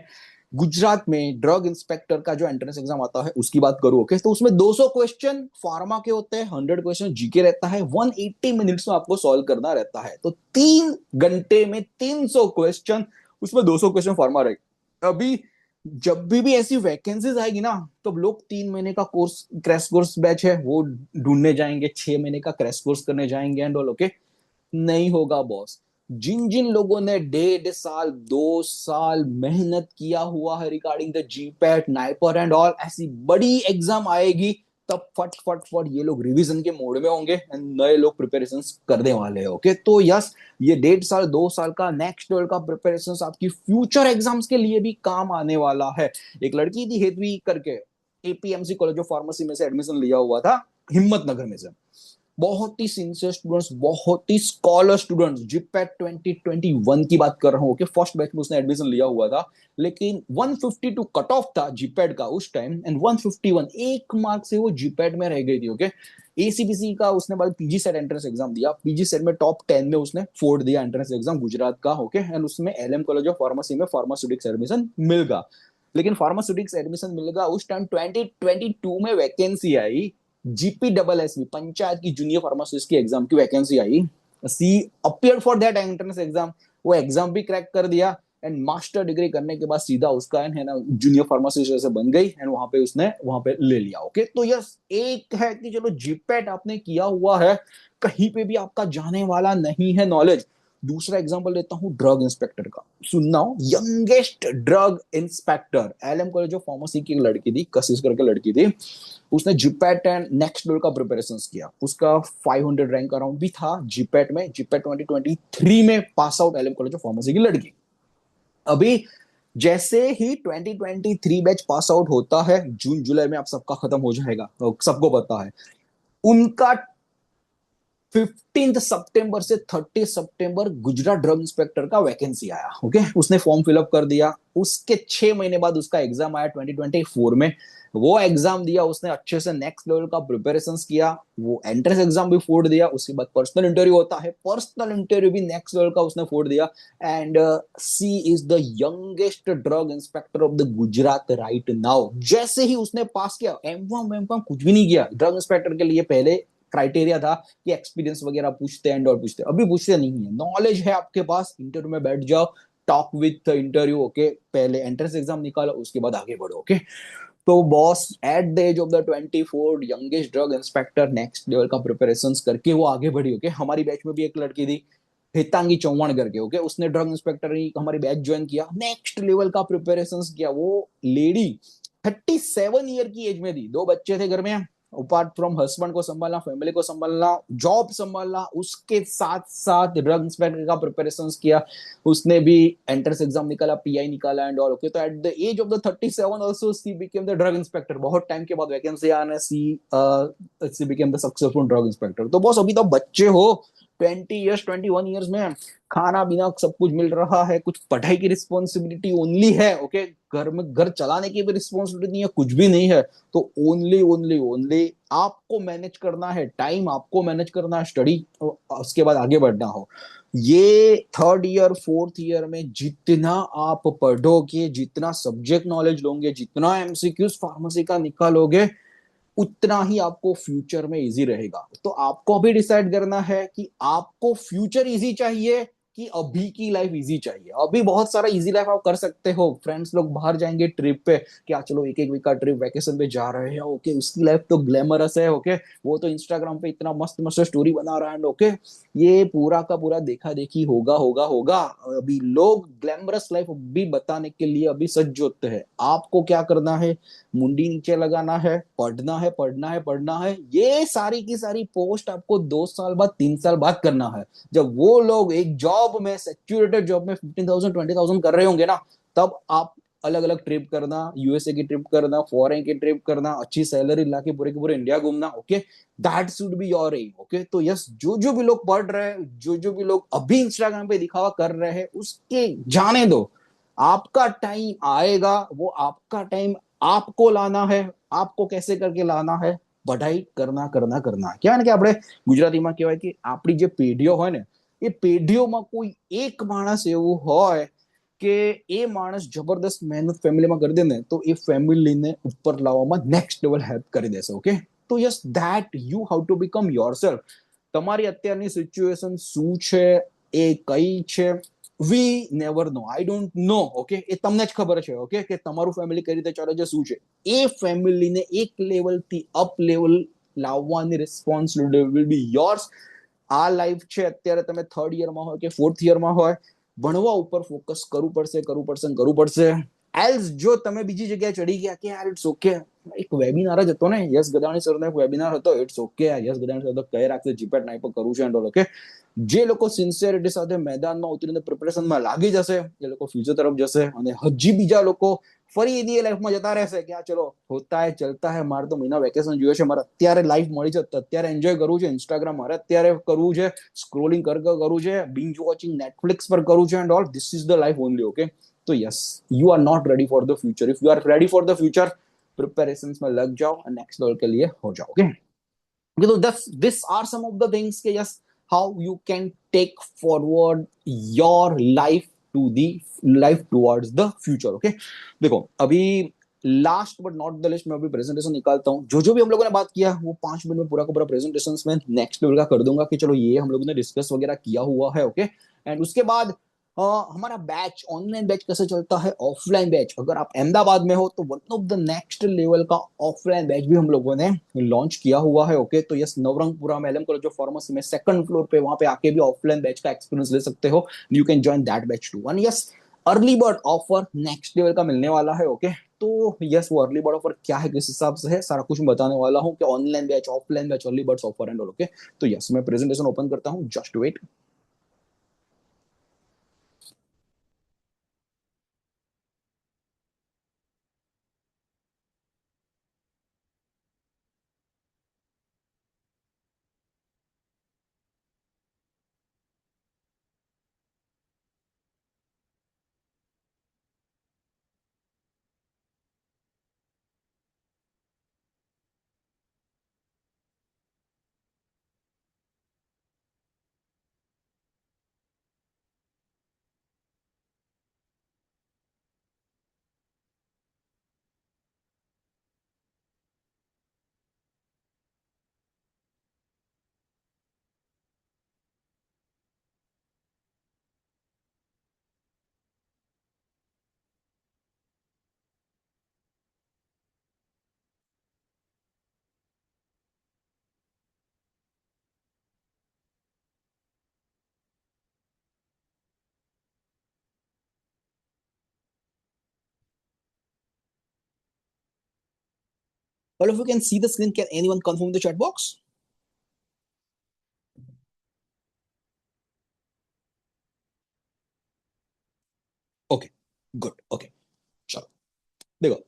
गुजरात में ड्रग इंस्पेक्टर का जो एंट्रेंस एग्जाम आता है उसकी बात करूं, ओके, तो उसमें 200 क्वेश्चन फार्मा के होते हैं, 100 क्वेश्चन जीके रहता है, 180 मिनट्स में आपको सॉल्व करना रहता है। तो 3 घंटे में 300 क्वेश्चन, उसमें 200 क्वेश्चन फार्मा रहे। अभी जब भी ऐसी वैकेंसीज आएगी ना, तो लोग 3 महीने का कोर्स, क्रैश कोर्स बैच है वो ढूंढने जाएंगे, 6 महीने का क्रैश कोर्स करने जाएंगे एंड ऑल, ओके। नहीं होगा बॉस। जिन जिन लोगों ने 1.5 साल 2 साल मेहनत किया हुआ है regarding the GPAT NIPER and all, ऐसी बड़ी एग्जाम आएगी तब फट फट फट ये लोग रिवीजन के मोड में होंगे एंड नए लोग प्रिपरेशन करने वाले हैं, ओके। तो यस, ये 1.5 साल 2 साल का नेक्स्ट लेवल का प्रिपरेशन आपकी फ्यूचर एग्जाम्स के लिए भी काम आने वाला है। एक लड़की थी हेतवी करके, एपीएमसी कॉलेज ऑफ फार्मेसी में से एडमिशन लिया हुआ था, हिम्मत नगर में से। बहुत ही सिंसियर स्टूडेंट्स, बहुत ही स्कॉलर स्टूडेंट्स, जीपैट 2021 की बात कर रहा हूँ कि फर्स्ट बैच में उसने एडमिशन लिया हुआ था, लेकिन 152 कट ऑफ था जीपैट का उस टाइम एंड 151 एक मार्क से वो जीपैट में रह गई थी, ओके। एसीबीसी का उसने बाद पीजी सेट एंट्रेंस एग्जाम दिया, पीजी सेट में टॉप 10 में उसने फोड़ दिया एंट्रेंस एग्जाम गुजरात का, ओके, एंड उसमें एलएम कॉलेज ऑफ फार्मेसी में फार्मास्यूटिक्स एडमिशन मिल गया। लेकिन फार्मास्यूटिक्स एडमिशन मिल गया उस टाइम 2022 में वैकेंसी आई, जीपीडबलएसबी पंचायत की जूनियर फार्मासिस्ट की एग्जाम की वैकेंसी आई। She appear for that entrance exam, वो एग्जाम भी क्रैक कर दिया एंड मास्टर डिग्री करने के बाद सीधा उसका है ना जूनियर फार्मासिस्ट से बन गई एंड वहां पे उसने वहां पे ले लिया, ओके। तो यस, एक है कि चलो जीपैट आपने किया हुआ है, कहीं पे भी आपका जाने वाला नहीं है नॉलेज। दूसरा एग्जांपल लेता हूं ड्रग इंस्पेक्टर का, सुनना हो, youngest drug inspector, LM college of pharmacy की एक लड़की थी, कशिश करके लड़की थी, उसने जीपैट एंड नेक्स्ट लेवल का प्रिपरेशन किया, उसका 500 रैंक अराउंड भी था जीपैट में, जीपैट 2023 में pass out LM college of pharmacy की लड़की। अभी जैसे ही 2023 बैच पास आउट होता है, जून जुलाई में आप सबका खत्म हो जाएगा, तो सबको पता है उनका 15 सितंबर से 30 सितंबर गुजरात ड्रग इंस्पेक्टर का वैकेंसी आया, ओके। उसने फॉर्म फिलअप कर दिया, उसके 6 महीने बाद उसका एग्जाम आया 2024 में, वो एग्जाम दिया उसने, अच्छे से नेक्स्ट लेवल का प्रिपरेशन किया, वो एंट्रेंस एग्जाम भी फोड़ दिया, उसके बाद पर्सनल इंटरव्यू होता है, पर्सनल इंटरव्यू भी नेक्स्ट लेवल का उसने फोड़ दिया and she is the youngest drug inspector of the Gujarat right now. जैसे ही उसने पास किया, एम कुछ भी नहीं किया, ड्रग इंस्पेक्टर के लिए पहले क्राइटेरिया था कि एक्सपीरियंस वगैरह पूछते हैं और पूछते, अभी पूछते नहीं है, नॉलेज है आपके पास, इंटरव्यू में बैठ जाओ, टॉक विथ इंटरव्यू, ओके, पहले एंट्रेंस एग्जाम निकालो उसके बाद आगे बढ़ो, ओके। तो boss at the age of the 24 youngest drug inspector next level का प्रिपरेशन करके वो आगे बढ़ी, ओके। हमारी बैच में भी एक लड़की थी हितांगी चौहान करके, ओके, उसने ड्रग इंस्पेक्टर ही हमारी बैच ज्वाइन किया, नेक्स्ट लेवल का प्रिपरेशन किया। वो लेडी 37 ईयर की एज में थी, 2 बच्चे थे घर में, अपार्ट फ्रॉम हस्बैंड को संभालना, फैमिली को संभालना, जॉब संभालना, उसके साथ साथ ड्रग इंस्पेक्टर का प्रिपरेशन किया। उसने भी एंट्रेंस एग्जाम निकाला, पीआई निकाला एंड ऑल, ओके। तो at the age of the 37 also she became the drug inspector, बहुत टाइम के बाद वैकेंसी आने she became the successful drug inspector. तो बॉस अभी तो बच्चे हो, 20 ईयर्स 21 ईयर्स में खाना पीना सब कुछ मिल रहा है, कुछ पढ़ाई की रिस्पॉन्सिबिलिटी ओनली है, ओके, घर में घर चलाने की भी रिस्पॉन्सिबिलिटी नहीं है, कुछ भी नहीं है। तो ओनली ओनली ओनली आपको मैनेज करना है, टाइम आपको मैनेज करना है, स्टडी उसके बाद आगे बढ़ना हो। ये थर्ड ईयर फोर्थ ईयर में जितना आप पढ़ोगे, जितना सब्जेक्ट नॉलेज लोगे, जितना एमसीक्यूज फार्मेसी का निकालोगे, उतना ही आपको फ्यूचर में इजी रहेगा। तो आपको अभी डिसाइड करना है कि आपको फ्यूचर इजी चाहिए कि अभी की लाइफ इजी चाहिए। अभी बहुत सारा इजी लाइफ आप कर सकते हो, फ्रेंड्स लोग बाहर जाएंगे ट्रिप पे, क्या चलो एक एक वीक का ट्रिप वैकेशन पे जा रहे हैं, ओके, उसकी लाइफ तो ग्लैमरस है, ओके, वो तो इंस्टाग्राम पे इतना मस्त मस्त स्टोरी बना रहा है, ओके, ये पूरा का पूरा देखा देखी होगा होगा होगा। अभी लोग ग्लैमरस लाइफ भी बताने के लिए अभी सज्ज होते हैं। आपको क्या करना है, मुंडी नीचे लगाना है, पढ़ना है पढ़ना है पढ़ना है, ये सारी की सारी पोस्ट आपको 2 साल बाद 3 साल बाद करना है। जब वो लोग एक जॉब में, सिक्योरिटी जॉब में 15,000 20,000 कर रहे होंगे ना, तब आप अलग अलग ट्रिप करना, यूएसए की ट्रिप करना, फॉरेन की ट्रिप करना, अच्छी सैलरी ला के पूरे के पूरे इंडिया घूमना, okay, that should be your aim, okay. तो यस, जो जो भी लोग पढ़ रहे हैं, जो जो भी लोग अभी इंस्टाग्राम पे दिखावा कर रहे हैं, उसके जाने दो, आपका टाइम आएगा, वो आपका टाइम आपको लाना है। आपको कैसे करके लाना है, पढ़ाई करना करना करना। क्या है कि આપણે ગુજરાતીમાં કહેવાય કે આપણી જે પેઢીઓ હોય ને, એ પેઢીઓમાં કોઈ એક માણસ એવું હોય કે એ માણસ જબરદસ્ત મહેનત ફેમિલીમાં કરી દે ને તો એ ફેમિલીને ઉપર લાવવામાં નેક્સ્ટ લેવલ હેલ્પ કરી દેશે. ઓકે, તો yes that you how to become yourself. તમારી અત્યારની સિચ્યુએશન શું છે, એ કઈ છે, we never know, I don't know. Okay, એ તમને જ ખબર છે. ઓકે, કે તમારું ફેમિલી કઈ રીતે ચાલે છે, શું છે. એ ફેમિલીને એક લેવલથી અપ લેવલ લાવવાની રિસ્પોન્સિબિલિટી વિલ બી યોર્સ. આ લાઈફ છે, અત્યારે તમે થર્ડ યરમાં હોય કે ફોર્થ યરમાં હોય, ભણવા ઉપર ફોકસ કરવું પડશે, કરવું પડશે, કરવું પડશે. એલ્સ જો તમે બીજી જગ્યાએ ચડી ગયા કે યાર ઇટ્સ ઓકે, એક વેબિનાર જ હતો ને, યસ ગદાણી સરનો એક વેબિનાર હતો, ઇટ્સ ઓકે, યસ ગદાણી સર તો કહી રાખશે જીપેટ નાઈ પર કરવું છે એન્ડ ઓલ. ઓકે, જે લોકો સિન્સિયરિટી સાથે મેદાનમાં ઉતરીને પ્રિપરેશનમાં લાગી જશે એ લોકો ફ્યુચર તરફ જશે, અને હજી બીજા લોકો ફરી એની લાઈફમાં જતા રહેશે કે આ ચલો હોતા હે ચલતા હે, મારે તો મહિના વેકેશન જોઈએ છે, મારે અત્યારે લાઈફ મળી છે, અત્યારે એન્જોય કરવું છે, ઇન્સ્ટાગ્રામ મારે અત્યારે કરવું છે, સ્ક્રોલિંગ કરવું છે, બિંજ વોચિંગ નેટફ્લિક્સ પર કરવું છે and all. This is the life only. Okay, तो yes you are not ready for the future. If you are ready for the future, preparations में लग जाओ और नेक्स्ट लेवल के लिए हो जाओ. ओके, तो this are some of the things के yes how you can take forward your life to the life towards the future. Okay, देखो अभी last but not the least में अभी प्रेजेंटेशन निकालता हूँ. जो भी हम लोगों ने बात किया वो 5 मिनट में पूरा का पूरा प्रेजेंटेशन में नेक्स्ट लेवल का कर दूंगा कि चलो ये हम लोगों ने डिस्कस वगैरह किया हुआ है. ओके, एंड उसके बाद हमारा बैच, ऑनलाइन बैच कैसे चलता है, ऑफलाइन बैच, अगर आप अहमदाबाद में हो तो one of the next level का ऑफलाइन बैच भी हम लोगों ने लॉन्च किया हुआ है. ओके, तो यस नवरंगपुरा में एलएम कॉलेज ऑफ फार्मेसी में सेकंड फ्लोर पे, वहां पे आके भी ऑफलाइन बैच का एक्सपीरियंस ले सकते हो. You can join that batch too. And yes early bird offer next level का मिलने वाला है. ओके, तो यस वो अर्ली बर्ड ऑफर क्या है, किस हिसाब से है, सारा कुछ मैं बताने वाला हूँ कि online batch, offline batch, early bird offer and all. Okay, तो यस मैं प्रेजेंटेशन ओपन करता हूँ, just wait. Well, if you can see the screen, can anyone confirm in the chat box? Okay, good. Okay, चलो देखो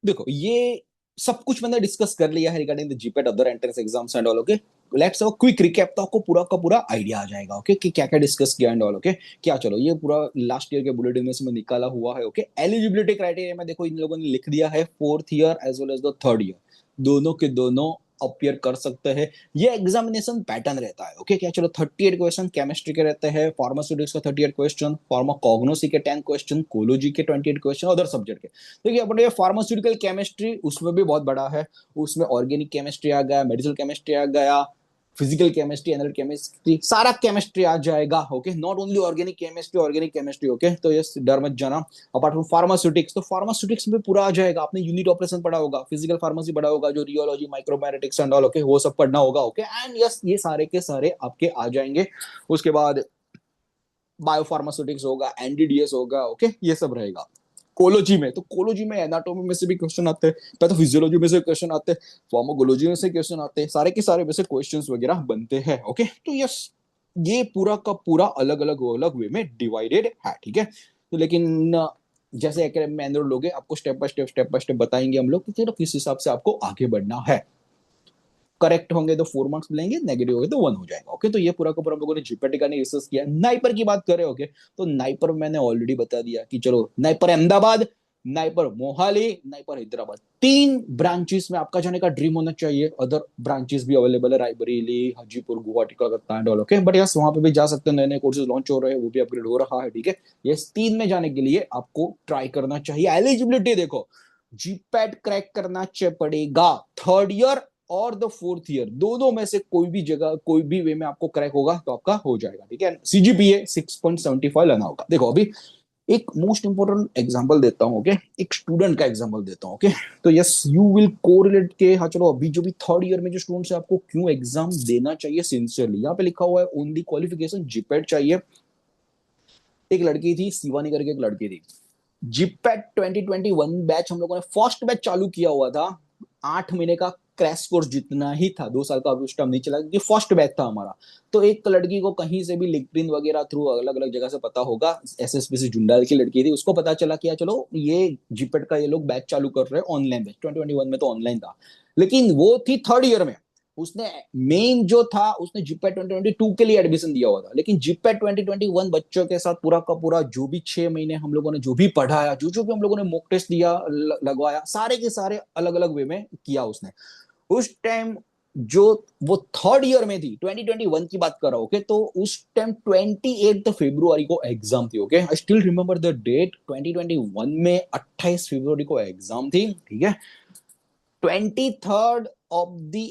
देखो ये सब कुछ मैंने डिस्कस कर लिया है regarding the GPAT other entrance exams and all. Okay, let's have a quick recap, तो आपको पूरा का पूरा आइडिया आ जाएगा. ओके, कि क्या क्या डिस्कस किया एंड ऑल. ओके, क्या चलो ये पूरा लास्ट ईयर के बुलेटिन में से मैं निकाला हुआ है. ओके, एलिजिबिलिटी क्राइटेरिया में देखो इन लोगों ने लिख दिया है fourth year as well as the third year, दोनों के दोनों अपियर कर सकते हैं. ये एग्जामिनेशन पैटर्न रहता है. ओके, क्या चलो 38 क्वेश्चन केमिस्ट्री के रहते हैं, फार्मास्यूटिक्स का 38 क्वेश्चन, फार्माकोग्नोसी के 10 क्वेश्चन, कोलोजी के 28 क्वेश्चन, अदर सब्जेक्ट के. देखिए अपने फार्मास्यूटिकल केमिस्ट्री उसमें भी बहुत बड़ा है, उसमें ऑर्गेनिक केमिस्ट्री आ गया, मेडिकल केमिस्ट्री आ गया, फिजिकल केमिस्ट्री, एनालिटिकल केमिस्ट्री, सारा केमिस्ट्री आ जाएगा. Okay, not only organic chemistry. Okay, तो ये डर मत जाना. अपार्ट फ्रॉम फार्मास्यूटिक्स, तो फार्मास्यूटिक्स में पूरा आ जाएगा. आपने यूनिट ऑपरेशन पढ़ा होगा, फिजिकल फार्मेसी पढ़ा होगा, जो रियोलॉजी, माइक्रोबायोटिक्स एंड ऑल, ओके, वो सब पढ़ना होगा. ओके, एंड यस ये सारे के सारे आपके आ जाएंगे. उसके बाद बायोफार्मास्यूटिक्स होगा, एनडीडीएस होगा. ओके, ये सब रहेगा. कोलोजी में, तो कोलोजी में एनाटोमी में से भी क्वेश्चन आते हैं, पैथोफिजियोलॉजी में से क्वेश्चन आते हैं, फार्माकोलॉजी में से क्वेश्चन आते हैं, सारे के सारे में से क्वेश्चंस वगैरह बनते हैं. ओके, तो यस ये पूरा का पूरा अलग अलग वे में डिवाइडेड है. ठीक है, तो लेकिन जैसे एकेडमी में लोगे आपको स्टेप बाय स्टेप बताएंगे हम लोग कि किस हिसाब से आपको आगे बढ़ना है. करेक्ट होंगे तो 4 मार्क्स मिलेंगे, नेगेटिव होंगे तो 1 हो जाएगा. ओके, तो ये पूरा का पूरा हम लोगों ने जीपेटिका ने रिसर्च किया. नाइपर की बात करें, ओके, तो नाइपर मैंने ऑलरेडी बता दिया कि चलो NIPER Ahmedabad NIPER Mohali, NIPER Hyderabad, 3 branches में आपका जाने का ड्रीम होना चाहिए। अदर ब्रांचेस भी अवेलेबल है, Raebareli, Hajipur, Guwahati, Calcutta and all, okay. But yes, वहां पे भी जा सकते हैं, नए नए कोर्सेज लॉन्च हो रहे हैं, वो भी अपग्रेड हो रहा है, ठीक है। यस, 3 में जाने के लिए आपको ट्राई करना चाहिए। एलिजिबिलिटी देखो, जीपैट क्रैक करना पड़ेगा, थर्ड ईयर और द फोर्थ ईयर, दोनों में से कोई भी जगह, कोई भी वे में आपको क्रैक होगा तो आपका हो जाएगा, ठीक है। सीजीपीए 6.75 लाना होगा। देखो अभी एक मोस्ट इंपोर्टेंट एग्जांपल देता हूं, ओके। एक स्टूडेंट का एग्जांपल देता हूं, ओके। तो यस, यू विल कोरिलेट के, हाँ चलो, अभी जो भी थर्ड ईयर में जो स्टूडेंट्स है, आपको क्यों एग्जाम देना चाहिए सिंसियरली। यहाँ पे लिखा हुआ है ओनली क्वालिफिकेशन जीपैट चाहिए। एक लड़की थी, शिवानी करके एक लड़की थी, जीपैट 2021 बैच हम लोगों ने फर्स्ट बैच चालू किया हुआ था। 8 महीने का क्रैश कोर्स जितना ही था, 2 साल का अभी उस टाइम नहीं चला, क्योंकि फर्स्ट बैच था हमारा। तो एक लड़की को कहीं से भी लिंक्डइन वगैरह थ्रू अलग अलग जगह से पता होगा, एसएसपीसी जुंडाल की लड़की थी, उसको पता चला कि चलो ये जीपेट का ये लोग बैच चालू कर रहे हैं ऑनलाइन बैच। 2021 में तो ऑनलाइन था, लेकिन वो थी थर्ड ईयर में। उसने मेन जो था, उसने जीपेट 2022 के लिए एडमिशन दिया हुआ था, लेकिन जीपेट 2021 बच्चों के साथ पूरा का पूरा जो भी 6 महीने हम लोगों ने जो भी पढ़ाया, जो जो भी हम लोगों ने मॉक टेस्ट दिया, लगवाया, सारे के सारे अलग अलग वे में किया उसने। उस टाइम जो वो थर्ड ईयर में थी, 2021 की बात कर रहा हूं, ओके। तो उस टाइम 28 फरवरी को एग्जाम थी, okay. I still remember the date, 2021 में 28 फरवरी को एग्जाम थी, ठीक है। 23 of the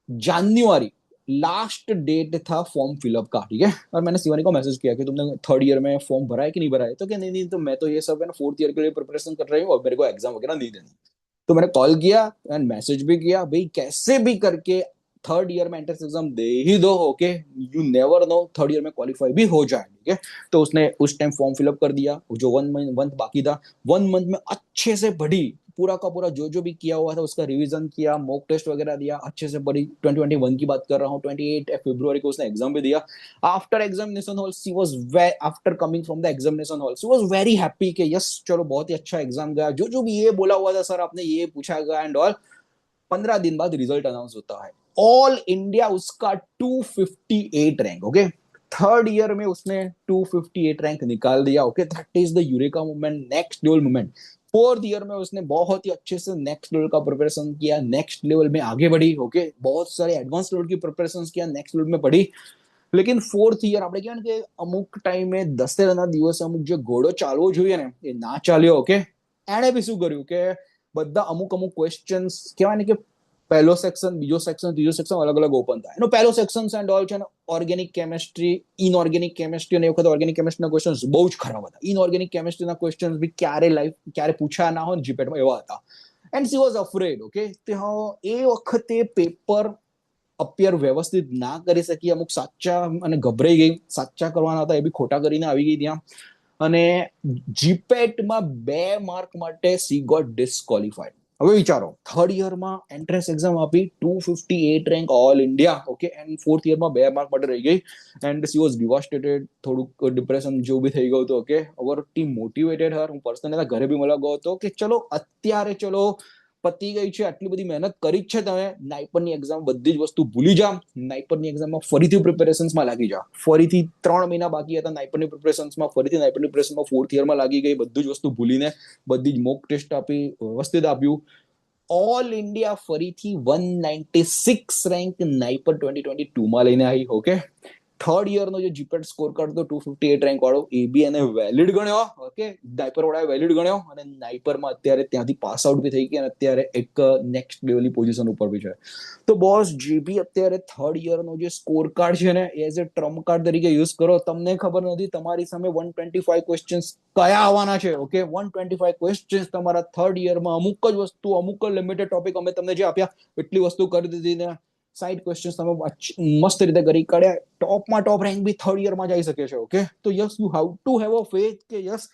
January last date था फॉर्म फिलअप का, ठीक है। और मैंने शिवानी को मैसेज किया कि तुमने थर्ड ईयर में फॉर्म भरा है कि नहीं भरा है। तो क्या, नहीं नहीं, तो मैं तो ये सब है ना फोर्थ ईयर के लिए प्रिपरेशन कर रही हूँ और मेरे को एग्जाम वगैरह नहीं देनी। तो मैंने कॉल किया एंड मैसेज भी किया, भाई कैसे भी करके थर्ड ईयर में एंट्रेंस एग्जाम दे ही दो, okay. You never know, third year में क्वालिफाई भी हो जाए, ठीक है। तो उसने उस टाइम फॉर्म फिलअप कर दिया, जो 1 मंथ बाकी था। 1 मंथ में अच्छे से पढ़ी, पूरा का पूरा जो जो भी किया हुआ था उसका रिवीजन किया, मॉक टेस्ट वगैरह दिया, अच्छे से पढ़ी। 2021 की बात कर रहा हूँ, 28 फरवरी को उसने एग्जाम भी दिया। After examination hall she was after coming from the examination hall she was very happy कि यस चलो बहुत ही अच्छा एग्जाम गया, जो जो भी ये बोला हुआ था सर आपने ये पूछा गया एंड ऑल। 15 दिन बाद रिजल्ट अनाउंस होता है, ऑल इंडिया उसका 258 रैंक, ओके। थर्ड ईयर में उसने 258 रैंक निकाल दिया, okay. That is the eureka movement, next level movement. Fourth year में उसने बहुत ही अच्छे से नेक्स्ट लेवल का प्रिपरेशन किया, नेक्स्ट लेवल में आगे बढ़ी, ओके। बहुत सारे एडवांस लेवल की प्रिपरेशन किया, नेक्स्ट लेवल में पढ़ी। लेकिन फोर्थ ईयर આપણે કહેવાય ને કે અમુક ટાઈમે 10 દિવસે અમુક જે ઘોડો ચાલવો જોઈએ ને એ ના ચાલ્યો, ઓકે। એણે બી શું કર્યું કે બધા અમુક અમુક ક્વેશ્ચન્સ કહેવાય ને કે પહેલો સેક્શન, બીજો સેક્શન, ત્રીજો સેક્શન અલગ અલગ ઓપન થાય એનો પહેલો સેક્શન એન્ડ ઓલ છે ને ઓર્ગેનિક કેમિસ્ટ્રી, ઇનઓર્ગેનિક કેમિસ્ટ્રી, અને એ વખતે ઓર્ગેનિક કેમિસ્ટ્રીના ક્વેશ્ચન્સ બહુ જ ખરાબ હતા। ઇનઓર્ગેનિક કેમિસ્ટ્રીના ક્વેશ્ચન્સ બી ક્યારે પૂછાયા ના હોય જીપેટમાં એવા હતા। And she was afraid, okay. તે એ વખતે પેપર અપિયર વ્યવસ્થિત ના કરી શકી, અમુક સાચા અને ગભરાઈ ગઈ, સાચા કરવાના હતા એ બી ખોટા કરીને આવી ગઈ ત્યાં। અને જીપેટમાં 2 માર્ક માટે સી ગોટ ડિસ્કોલિફાઈડ। હવે વિચારો, થર્ડ યરમાં એન્ટ્રન્સ એક્ઝામ આપી, 258 rank all India, okay. And fourth યરમાં 2 માર્ક માટે રહી ગઈ એન્ડ સી વોઝ ડિવાસ્ટેટેડ, થોડુંક ડિપ્રેશન જેવું બી થઈ ગયું હતું, ઓકે। અવર ટીમ મોટિવેટેડ હર, હું પર્સનલી એના ઘરે બી મળવા ગયો હતો કે ચલો અત્યારે ચલો પતી ગઈ છે, આટલી બધી મહેનત કરી જ છે તમે, નાઇપરની એક્ઝામ બધી જ વસ્તુ ભૂલી જા, નાઇપરની એક્ઝામમાં ફરીથી પ્રિપેરેશન્સમાં લાગી જા। ફરીથી 3 મહિના બાકી હતા નાઇપરની પ્રિપેરેશન્સમાં, ફરીથી નાઇપરની પ્રિપેરેશનમાં ફોર્થ યરમાં લાગી ગઈ, બધું જ વસ્તુ ભૂલીને બધી જ મોક ટેસ્ટ આપી, વ્યવસ્થિત આપ્યું। ઓલ ઇન્ડિયા ફરીથી 196 રેન્ક નાઇપર 2022માં લઈને આવી, ઓકે। થર્ડ યરનો જે જીપેટ સ્કોર કાર્ડ હતો 258 રેન્ક વાળો, એ બી એને વેલિડ ગણ્યો, ઓકે। નાઇપર વાળાએ વેલિડ ગણ્યો અને નાઇપરમાં અત્યારે ત્યાંથી પાસ આઉટ બી થઈ ગઈ અને અત્યારે એક નેક્સ્ટ લેવલની પોઝિશન ઉપર બી છે। તો બોસ, જે બી અત્યારે થર્ડ યરનો જે સ્કોર કાર્ડ છે ને, એઝ એ ટ્રમ્પ કાર્ડ તરીકે યુઝ કરો। તમને ખબર નથી તમારી સામે 125 ક્વેશ્ચન્સ કયા આવવાના છે, ઓકે। 125 ક્વેશ્ચન્સ તમારા થર્ડ યરમાં, અમુક જ વસ્તુ, અમુક જ લિમિટેડ ટોપિક અમે તમને જે આપ્યા એટલી વસ્તુ કરી દીધી ને 60 ક્વેશ્ચન્સ તમે મસ્ત રીતે કરી કાઢ્યા, ટોપમાં ટોપ રેન્ક બી થર્ડ યરમાં જઈ શકે છે, ઓકે। તો yes, you have to have a faith કે યસ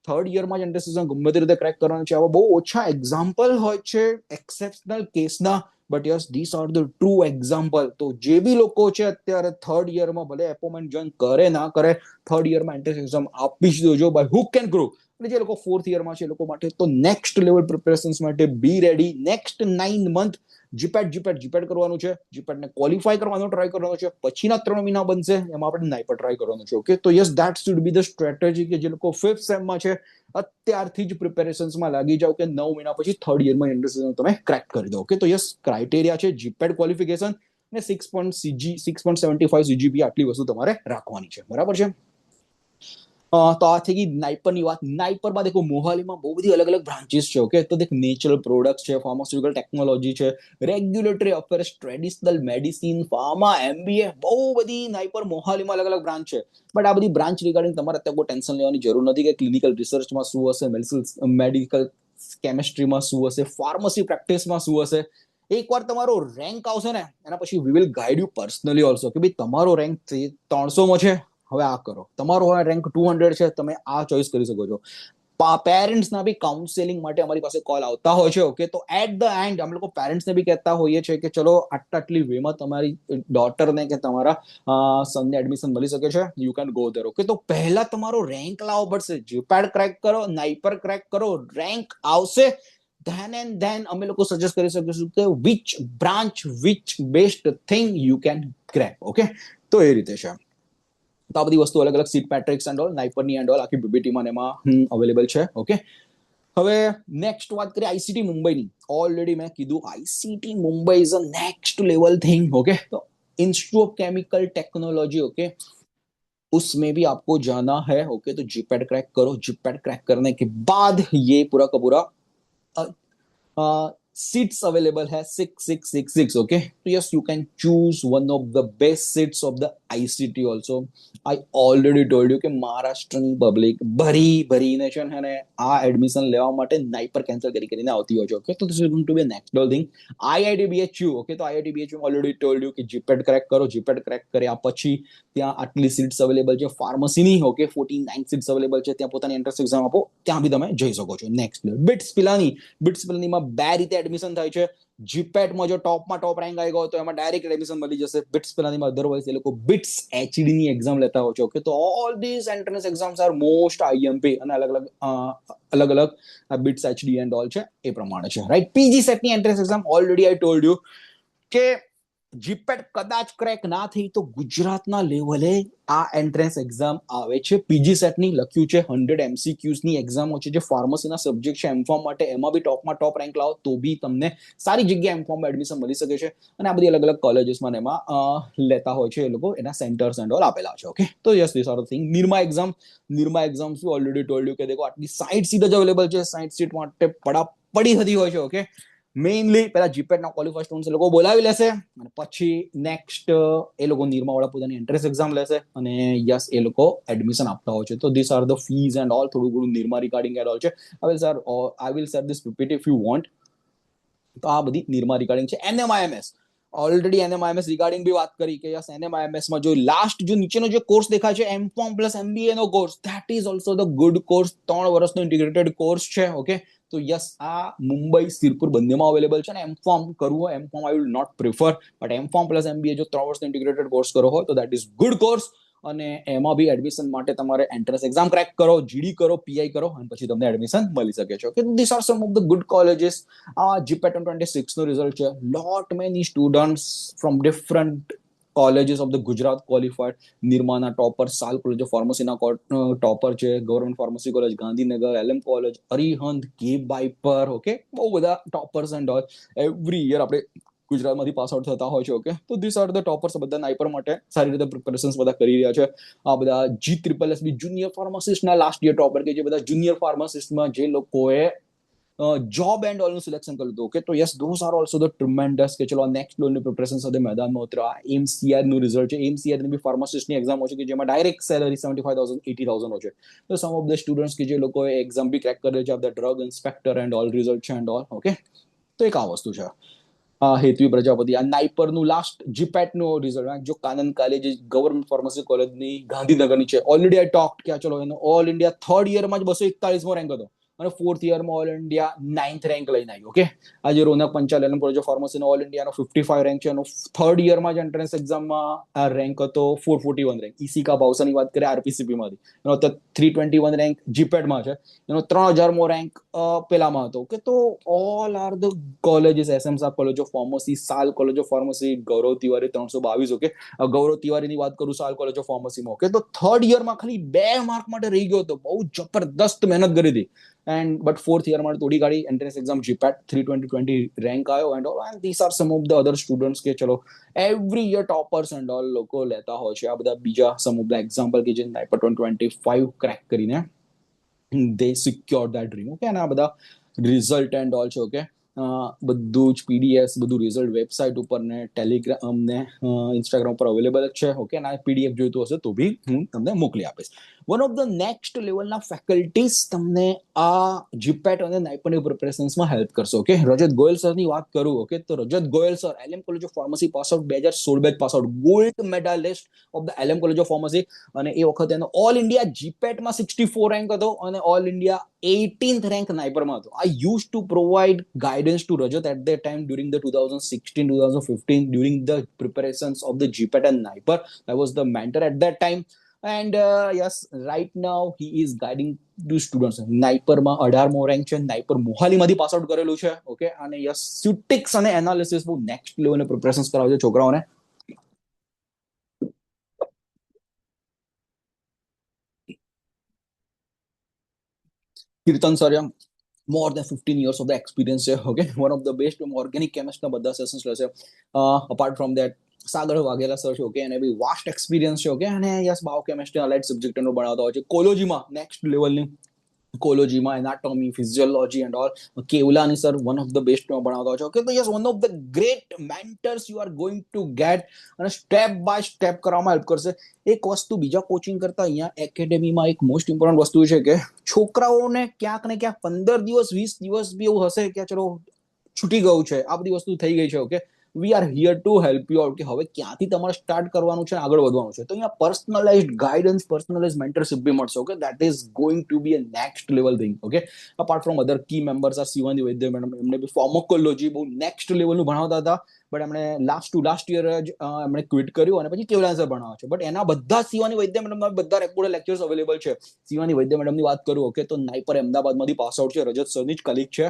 થર્ડ યરમાં જ એન્ટ્રન્સ એક્ઝામ ગમે તે રીતે ક્રેક કરવાનું છે। આવા બહુ ઓછા એક્ઝામ્પલ હોય છે એક્સેપ્શનલ કેસના, but yes this are the true example. તો જે બી લોકો છે અત્યારે થર્ડ યરમાં, ભલે એપોઇન્ટમેન્ટ જોઈન કરે ના કરે, થર્ડ યરમાં એન્ટ્રન્સ એક્ઝામ આપી જ દેજો, બાય હુક એન્ડ ક્રુક। અને જે લોકો ફોર્થ યરમાં છે એ લોકો માટે તો નેક્સ્ટ લેવલ પ્રિપેરેશન્સ માટે બી રેડી। નેક્સ્ટ 9 મંથ જીપેટ કરવાનું છે, જીપેટ ને ક્વોલિફાય કરવાનો ટ્રાય કરવાનો છે, પછીના 3 મહિના બનશે એમાં આપણે નાઇપર ટ્રાય કરવાનું છે. ઓકે, તો yes that should be the strategy કે જે લોકો 5th સેમમાં છે અત્યારથી જ પ્રિપેરેશન્સમાં લાગી જાઓ કે 9 મહિના પછી 3rd યરમાં ઇન્ડસ્ટ્રી તમે ક્રેક કરી દો. ઓકે, તો યસ ક્રાઇટેરિયા છે જીપેટ ક્વોલિફિકેશન ને 6.75 સીજીપી, આટલી વસ્તુ તમારે રાખવાની છે. બરાબર છે. તો આ થઈ ગઈ નાઇપરની વાત. નાઇપરમાં દેખો મોહાલીમાં બહુ બધી અલગ અલગ બ્રાન્ચીસ છે. ઓકે, તો દેખ નેચરલ પ્રોડક્ટ્સ છે, ફાર્માસ્યુટિકલ ટેકનોલોજી છે, regulatory affairs, traditional medicine, pharma, MBA, બહુ બધી નાઇપર મોહાલીમાં અલગ અલગ બ્રાન્ચ છે. બટ આ બધી બ્રાન્ચ રિગાર્ડિંગ તમારે અત્યારે કોઈ ટેન્શન લેવાની જરૂર નથી કે ક્લિનિકલ રિસર્ચમાં શું હશે, મેડિકલ કેમિસ્ટ્રીમાં શું હશે, ફાર્મસી પ્રેક્ટિસમાં શું હશે. એકવાર તમારો રેન્ક આવશે ને એના પછી we will guide you personally also કે ભાઈ તમારો રેન્ક 300માં છે, હવે આ કરો. તમારો રેન્ક 200 છે, તમે આ ચોઈસ કરી શકો છો. પેરેન્ટ્સના બી કાઉન્સેલિંગ માટે અમારી પાસે કોલ આવતા હોય છે. ઓકે, તો એટ ધ એન્ડ અમે લોકો પેરેન્ટ્સને બી કહેતા હોઈએ છીએ કે ચલો આટલી વેમાં તમારી ડોટરને કે તમારા સનને એડમિશન મળી શકે છે, you can go there. Okay, તો પહેલા તમારો રેન્ક લાવવો પડશે. જીપેટ ક્રેક કરો, નાઇપર ક્રેક કરો, રેન્ક આવશે, then અમે લોકો સજેસ્ટ કરી શકીશું કે which branch, which best thing you can crack. Okay, તો એ રીતે છે. તો આ બધી વસ્તુ અલગ અલગ સીટ મેટ્રિક્સ એન્ડ ઓલ, નાઇપરની એન્ડ ઓલ આખી બીબીટીમાં એમાં અવેલેબલ છે. ઓકે, હવે નેક્સ્ટ વાત કરીએ આઈસીટી મુંબઈની. ઓલરેડી મેં કીધું ICT Mumbai is a next level thing. Okay, तो institute of chemical technology, okay, उसमें भी आपको जाना है. ओके, तो जीपैट क्रैक करो. जीपैट क्रैक करने के बाद ये पूरा का पूरा सीट्स अवेलेबल है 6666. ओके, तो yes you can choose one of the best seats of the ICT also. I already told you કે મહારાષ્ટ્રની પબ્લિક ભરીને છે ને આ એડમિશન લેવા માટે નાઇપર કેન્સલ કરીને આવતી હોય છે. ઓકે, તો this is going to be next level thing. IIT BHU, okay, તો આઈઆઈટીબીએચયુ ઓલરેડી ટોલ્ડ યુ કે જીપેટ ક્રેક કરો. જીપેટ ક્રેક કર્યા પછી ત્યાં આટલી સીટ્સ અવેલેબલ છે ફાર્મસીની. ઓકે, 49 સીટ્સ અવેલેબલ છે. ત્યાં પોતાની એન્ટ્રન્સ એક્ઝામ આપો, ત્યાં બી તમે જઈ શકો છો. નેક્સ્ટ લેવલ બિટ્સ પિલાનીમાં બે રીતે એડમિશન થાય છે. જીપેટમાં જો ટોપમાં ટોપ રેન્ક આવી ગયો તો એમાં ડાયરેક્ટ એડમિશન મળી જશે. બિટ્સ પિલાનીમાં અધરવાઇઝ એ લોકો બિટ્સ એચડી ની એક્ઝામ લેતા હોય છે. ઓકે, તો all this entrance exams R most IMP અને અલગ અલગ બિટ્સ એચડી એન્ડ ઓલ છે એ પ્રમાણે છે. રાઈટ, પીજી સેટની entrance exam already I told you કે જીપેટ કદાચ ક્રેક ના થઈ તો ગુજરાતના લેવલે આ એન્ટ્રન્સ એક્ઝામ આવે છે. પીજી સેટની લખ્યું છે 100 MCQs ની એક્ઝામ છે જે ફાર્મસીના સબ્જેક્ટ છે એમફોર્મ માટે. એમાં બી ટોપમાં ટોપ રેન્ક લાવો તો બી તમને સારી જગ્યાએ એમફોર્મમાં એડમિશન મળી શકે છે. અને આ બધી અલગ અલગ કોલેજીસમાં એમાં લેતા હોય છે એ લોકો, એના સેન્ટર્સ એન્ડ ઓલ આપેલા છે. ઓકે, તો yes this are the thing. Nirma exam already told you કે દેખો આટલી 60 સીટ જ અવેલેબલ છે. 60 સીટ માટે પડાપડી થતી હોય છે. ઓકે, મેઇનલી પેલા જીપેટના ક્વોલિફાઈડ સ્ટુડન્ટ્સ એ લોકો બોલાવી લેશે અને પછી નેક્સ્ટ એ લોકો નિરમાવાળા પોતાની એન્ટ્રન્સ એક્ઝામ લેશે અને યસ એ લોકો એડમિશન આપતા હોય છે. તો this are the fees and all. થોડું ઘણું નિરમા રિગાર્ડિંગ એન્ડ ઓલ છે. I will share this PPT if you want. તો આ બધી નિરમા રિગાર્ડિંગ છે. એનએમઆઈએમએસ ઓલરેડી એનએમઆઈએમએસ રિગાર્ડિંગ બી વાત કરી કે યસ એનએમઆઈએમએસમાં જો લાસ્ટ જો નીચેનો જે કોર્સ દેખાય છે એમફોર્મ પ્લસ એમબીએ નો course, that is also the good course. 3 વર્ષનો ઇન્ટિગ્રેટેડ કોર્સ છે. ઓકે, તો યસ આ મુંબઈ સિરપુર બંનેમાં અવેલેબલ છે. ને એમફોર્મ કરવું હોય, M Pharm I will not prefer, but M Pharm plus MBA જો 3 વર્ષનો ઇન્ટિગ્રેટેડ કોર્સ કરો હોય તો દેટ ઇઝ ગુડ કોર્સ. અને એમાં બી એડમિશન માટે તમારે એન્ટ્રન્સ એક્ઝામ ક્રેક કરો, જીડી કરો, પીઆઈ કરો અને પછી તમને એડમિશન મળી શકે છે. Okay, this are some of the good colleges. આ જીપેટ 26 નો રિઝલ્ટ છે. Lot many students from different colleges of the Gujarat qualified. નિરમાના ટોપર, સાલ કોલેજ ઓફ ફાર્મસીના ટોપર છે, government pharmacy college Gandhinagar, LM college, Arihant, કે બાઈપર. ઓકે, બહુ બધા toppers and all every year આપણે ગુજરાતમાંથી પાસ આઉટ થતા હોય છે. ઓકે, તો ધીસ આર ધ ટોપર્સ. બધા નાઇપર માટે સારી રીતે પ્રિપેરેશન્સ બધા કરી રહ્યા છે. આ બધા G-SSB જુનિયર ફાર્માસિસ્ટના લાસ્ટ યર ટોપર કે જે બધા જુનિયર ફાર્માસિસ્ટમાં જે લોકોએ જોબ એન્ડ ઓલનું સિલેક્શન કર્યું હતું. ઓકે, તો yes those are also the tremendous કે ચલો નેક્સ્ટ લેવલની પ્રિપરેશન સાથે મેદાનમાં ઉતરા. એમસીઆર નું રિઝલ્ટ છે. એમસીઆર ની બી ફાર્માસિસ્ટની એક્ઝામ હોય છે કે જેમાં ડાયરેક્ટ સેલરી 75,000 80,000 હોય છે. તો સમ ઓફ ધ સ્ટુડન્ટ્સ કે જે લોકોએ એક્ઝામ બી ક્રેક કરે છે, the drug inspector and all result છે એન્ડ ઓલ. ઓકે, તો એક આ વસ્તુ છે. હેતવી પ્રજાપતિ આ નાઇપરનું લાસ્ટ જીપેટનું રિઝલ્ટ જો કાનન કોલેજ ગવર્મેન્ટ ફાર્મસી કોલેજની ગાંધીનગરની છે. ઓલરેડી આઈ ટોક કે ચલો એનો ઓલ ઇન્ડિયા 3rd યરમાં જ 241મો રેન્ક હતો અને 4th યરમાં all India 9th rank લઈને આવ્યો. ઓકે, આજે Ronak Panchal LM college of ફાર્મસીનો ઓલ ઇન્ડિયાનો 55 રેન્ક છે. એનો 3rd યરમાં જ એન્ટ્રન્સ એક્ઝામમાં આ રેન્ક હતો 441 રેન્ક. ઈસીકા ભાવસાની વાત કરીએ આરપીસીપી માંથી, એનો 321 રેન્ક જીપેટમાં છે. એનો 3000મો રેન્ક પેલામાં હતો કે તો ઓલ આર ધ કોલેજીસ એસએમસા college of pharmacy, SAL college of pharmacy, Gaurav Tiwari 322, okay Gaurav તિવારીની વાત કરું સાલ કોલેજ ઓફ ફાર્મસીમાં, ઓકે તો થર્ડ યરમાં ખાલી 2 માર્ક માટે રહી ગયો હતો, બહુ જબરદસ્ત મહેનત કરી હતી એન્ડ બટ ફોર્થ યરમાં તોડી કાઢી, એન્ટ્રન્સ એક્ઝામ જીપેટ 320 રેન્ક આવ્યો and all, and this are some of the other students કે ચલો every year toppers and all લોકો લેતા હોય છે. આ બધા બીજા સમ ઓફ ધ એક્ઝામ્પલ કે જે નાઇપર 2025 ક્રેક કરીને they secured that dream, okay અને આ બધા રિઝલ્ટ એન્ડ ઓલ છે, ઓકે બધું જ પીડીએફ, બધું રિઝલ્ટ વેબસાઇટ ઉપર ને ટેલિગ્રામ ને ઇન્સ્ટાગ્રામ પર અવેલેબલ જ છે, ઓકે અને પીડીએફ જોઈતું હશે તો બી હું તમને મોકલી આપીશ. વન ઓફ ધ નેક્સ્ટ લેવલના ફેકલ્ટીઝ તમને આ જીપેટ અને નાઇપરની પ્રિપરેશન્સમાં હેલ્પ કરશે, ઓકે રજત ગોયલ સરની વાત કરું, ઓકે તો Rajat Goyal sir LM college of pharmacy pass out 2016 batch pass out, gold medalist of the LM college of pharmacy, અને એ વખતે એનો ઓલ ઇન્ડિયા જીપેટમાં 64 રેન્ક હતો અને ઓલ ઇન્ડિયા 18th રેન્ક નાઇપરમાં હતો. I used to provide guidance to Rajat at that time during the 2016-2015 during the preparations of the GPAT and NIPER. I was the mentor at that time. And yes, right now he is guiding to students. NIPER માં 18મો rank છે, નાઇપર મોહાલીમાંથી pass out કરેલું છે, okay અને yes સ્યુટિક્સ અને analysis બહુ next લેવલની preparations કરાવે છે છોકરાઓને. કીર્તન sir more than 15 years of the experience છે, okay one of the best organic chemist ના બધા સેશન્સ લેશે. apart from that Sagar Vaghela sir છે, ઓકે અને બી વાસ્ટ એક્સપિરિયન્સ છે, ઓકે અને યસ બાયોકેમિસ્ટ્રી અલાઇડ સબ્જેક્ટ નો ભણાવતા હોય છે. કોલોજીમાં નેક્સ્ટ લેવલની કોલોજીમાં anatomy, physiology and all Kewalani sir one of the best ભણાવતા હોય છે, ઓકે તો yes one of the great mentors you are going to get અને સ્ટેપ બાય સ્ટેપ કરવામાં હેલ્પ કરશે. એક વસ્તુ બીજા કોચિંગ કરતા અહીંયા એકેડેમીમાં એક મોસ્ટ ઇમ્પોર્ટન્ટ વસ્તુ છે કે છોકરાઓને ક્યાંક ને ક્યાંક 15 દિવસ 20 દિવસ બી એવું હશે કે ચલો છૂટી ગયું છે, આ બધી વસ્તુ થઈ ગઈ છે, okay we are here to help you out કે હવે ક્યાંથી તમારે સ્ટાર્ટ કરવાનું છે, આગળ વધવાનું છે. તો અહીંયા પર્સનલાઇઝડ ગાઈડન્સ, પર્સનલાઇઝ મેન્ટરશિપ બી મળશે, okay that is going to be a next level thing, okay apart from other key members are Shivani Vaidya madam, એમને બી ફાર્માકોલોજી બહુ નેક્સ્ટ લેવલનું ભણાવતા હતા, બટ એમણે લાસ્ટ યર જ એમણે ક્વિટ કર્યું અને પછી કેવલાન સર ભણાવે છે. બટ એના બધા શિવાની વૈદ્ય મેડમના બધા રેકોર્ડ લેક્ચર્સ અવેલેબલ છે. શિવાની વૈદ્ય મેડમની વાત કરું, ઓકે તો નાઇપર અમદાવાદમાંથી પાસ આઉટ છે, રજત સરની જ કલીગ છે,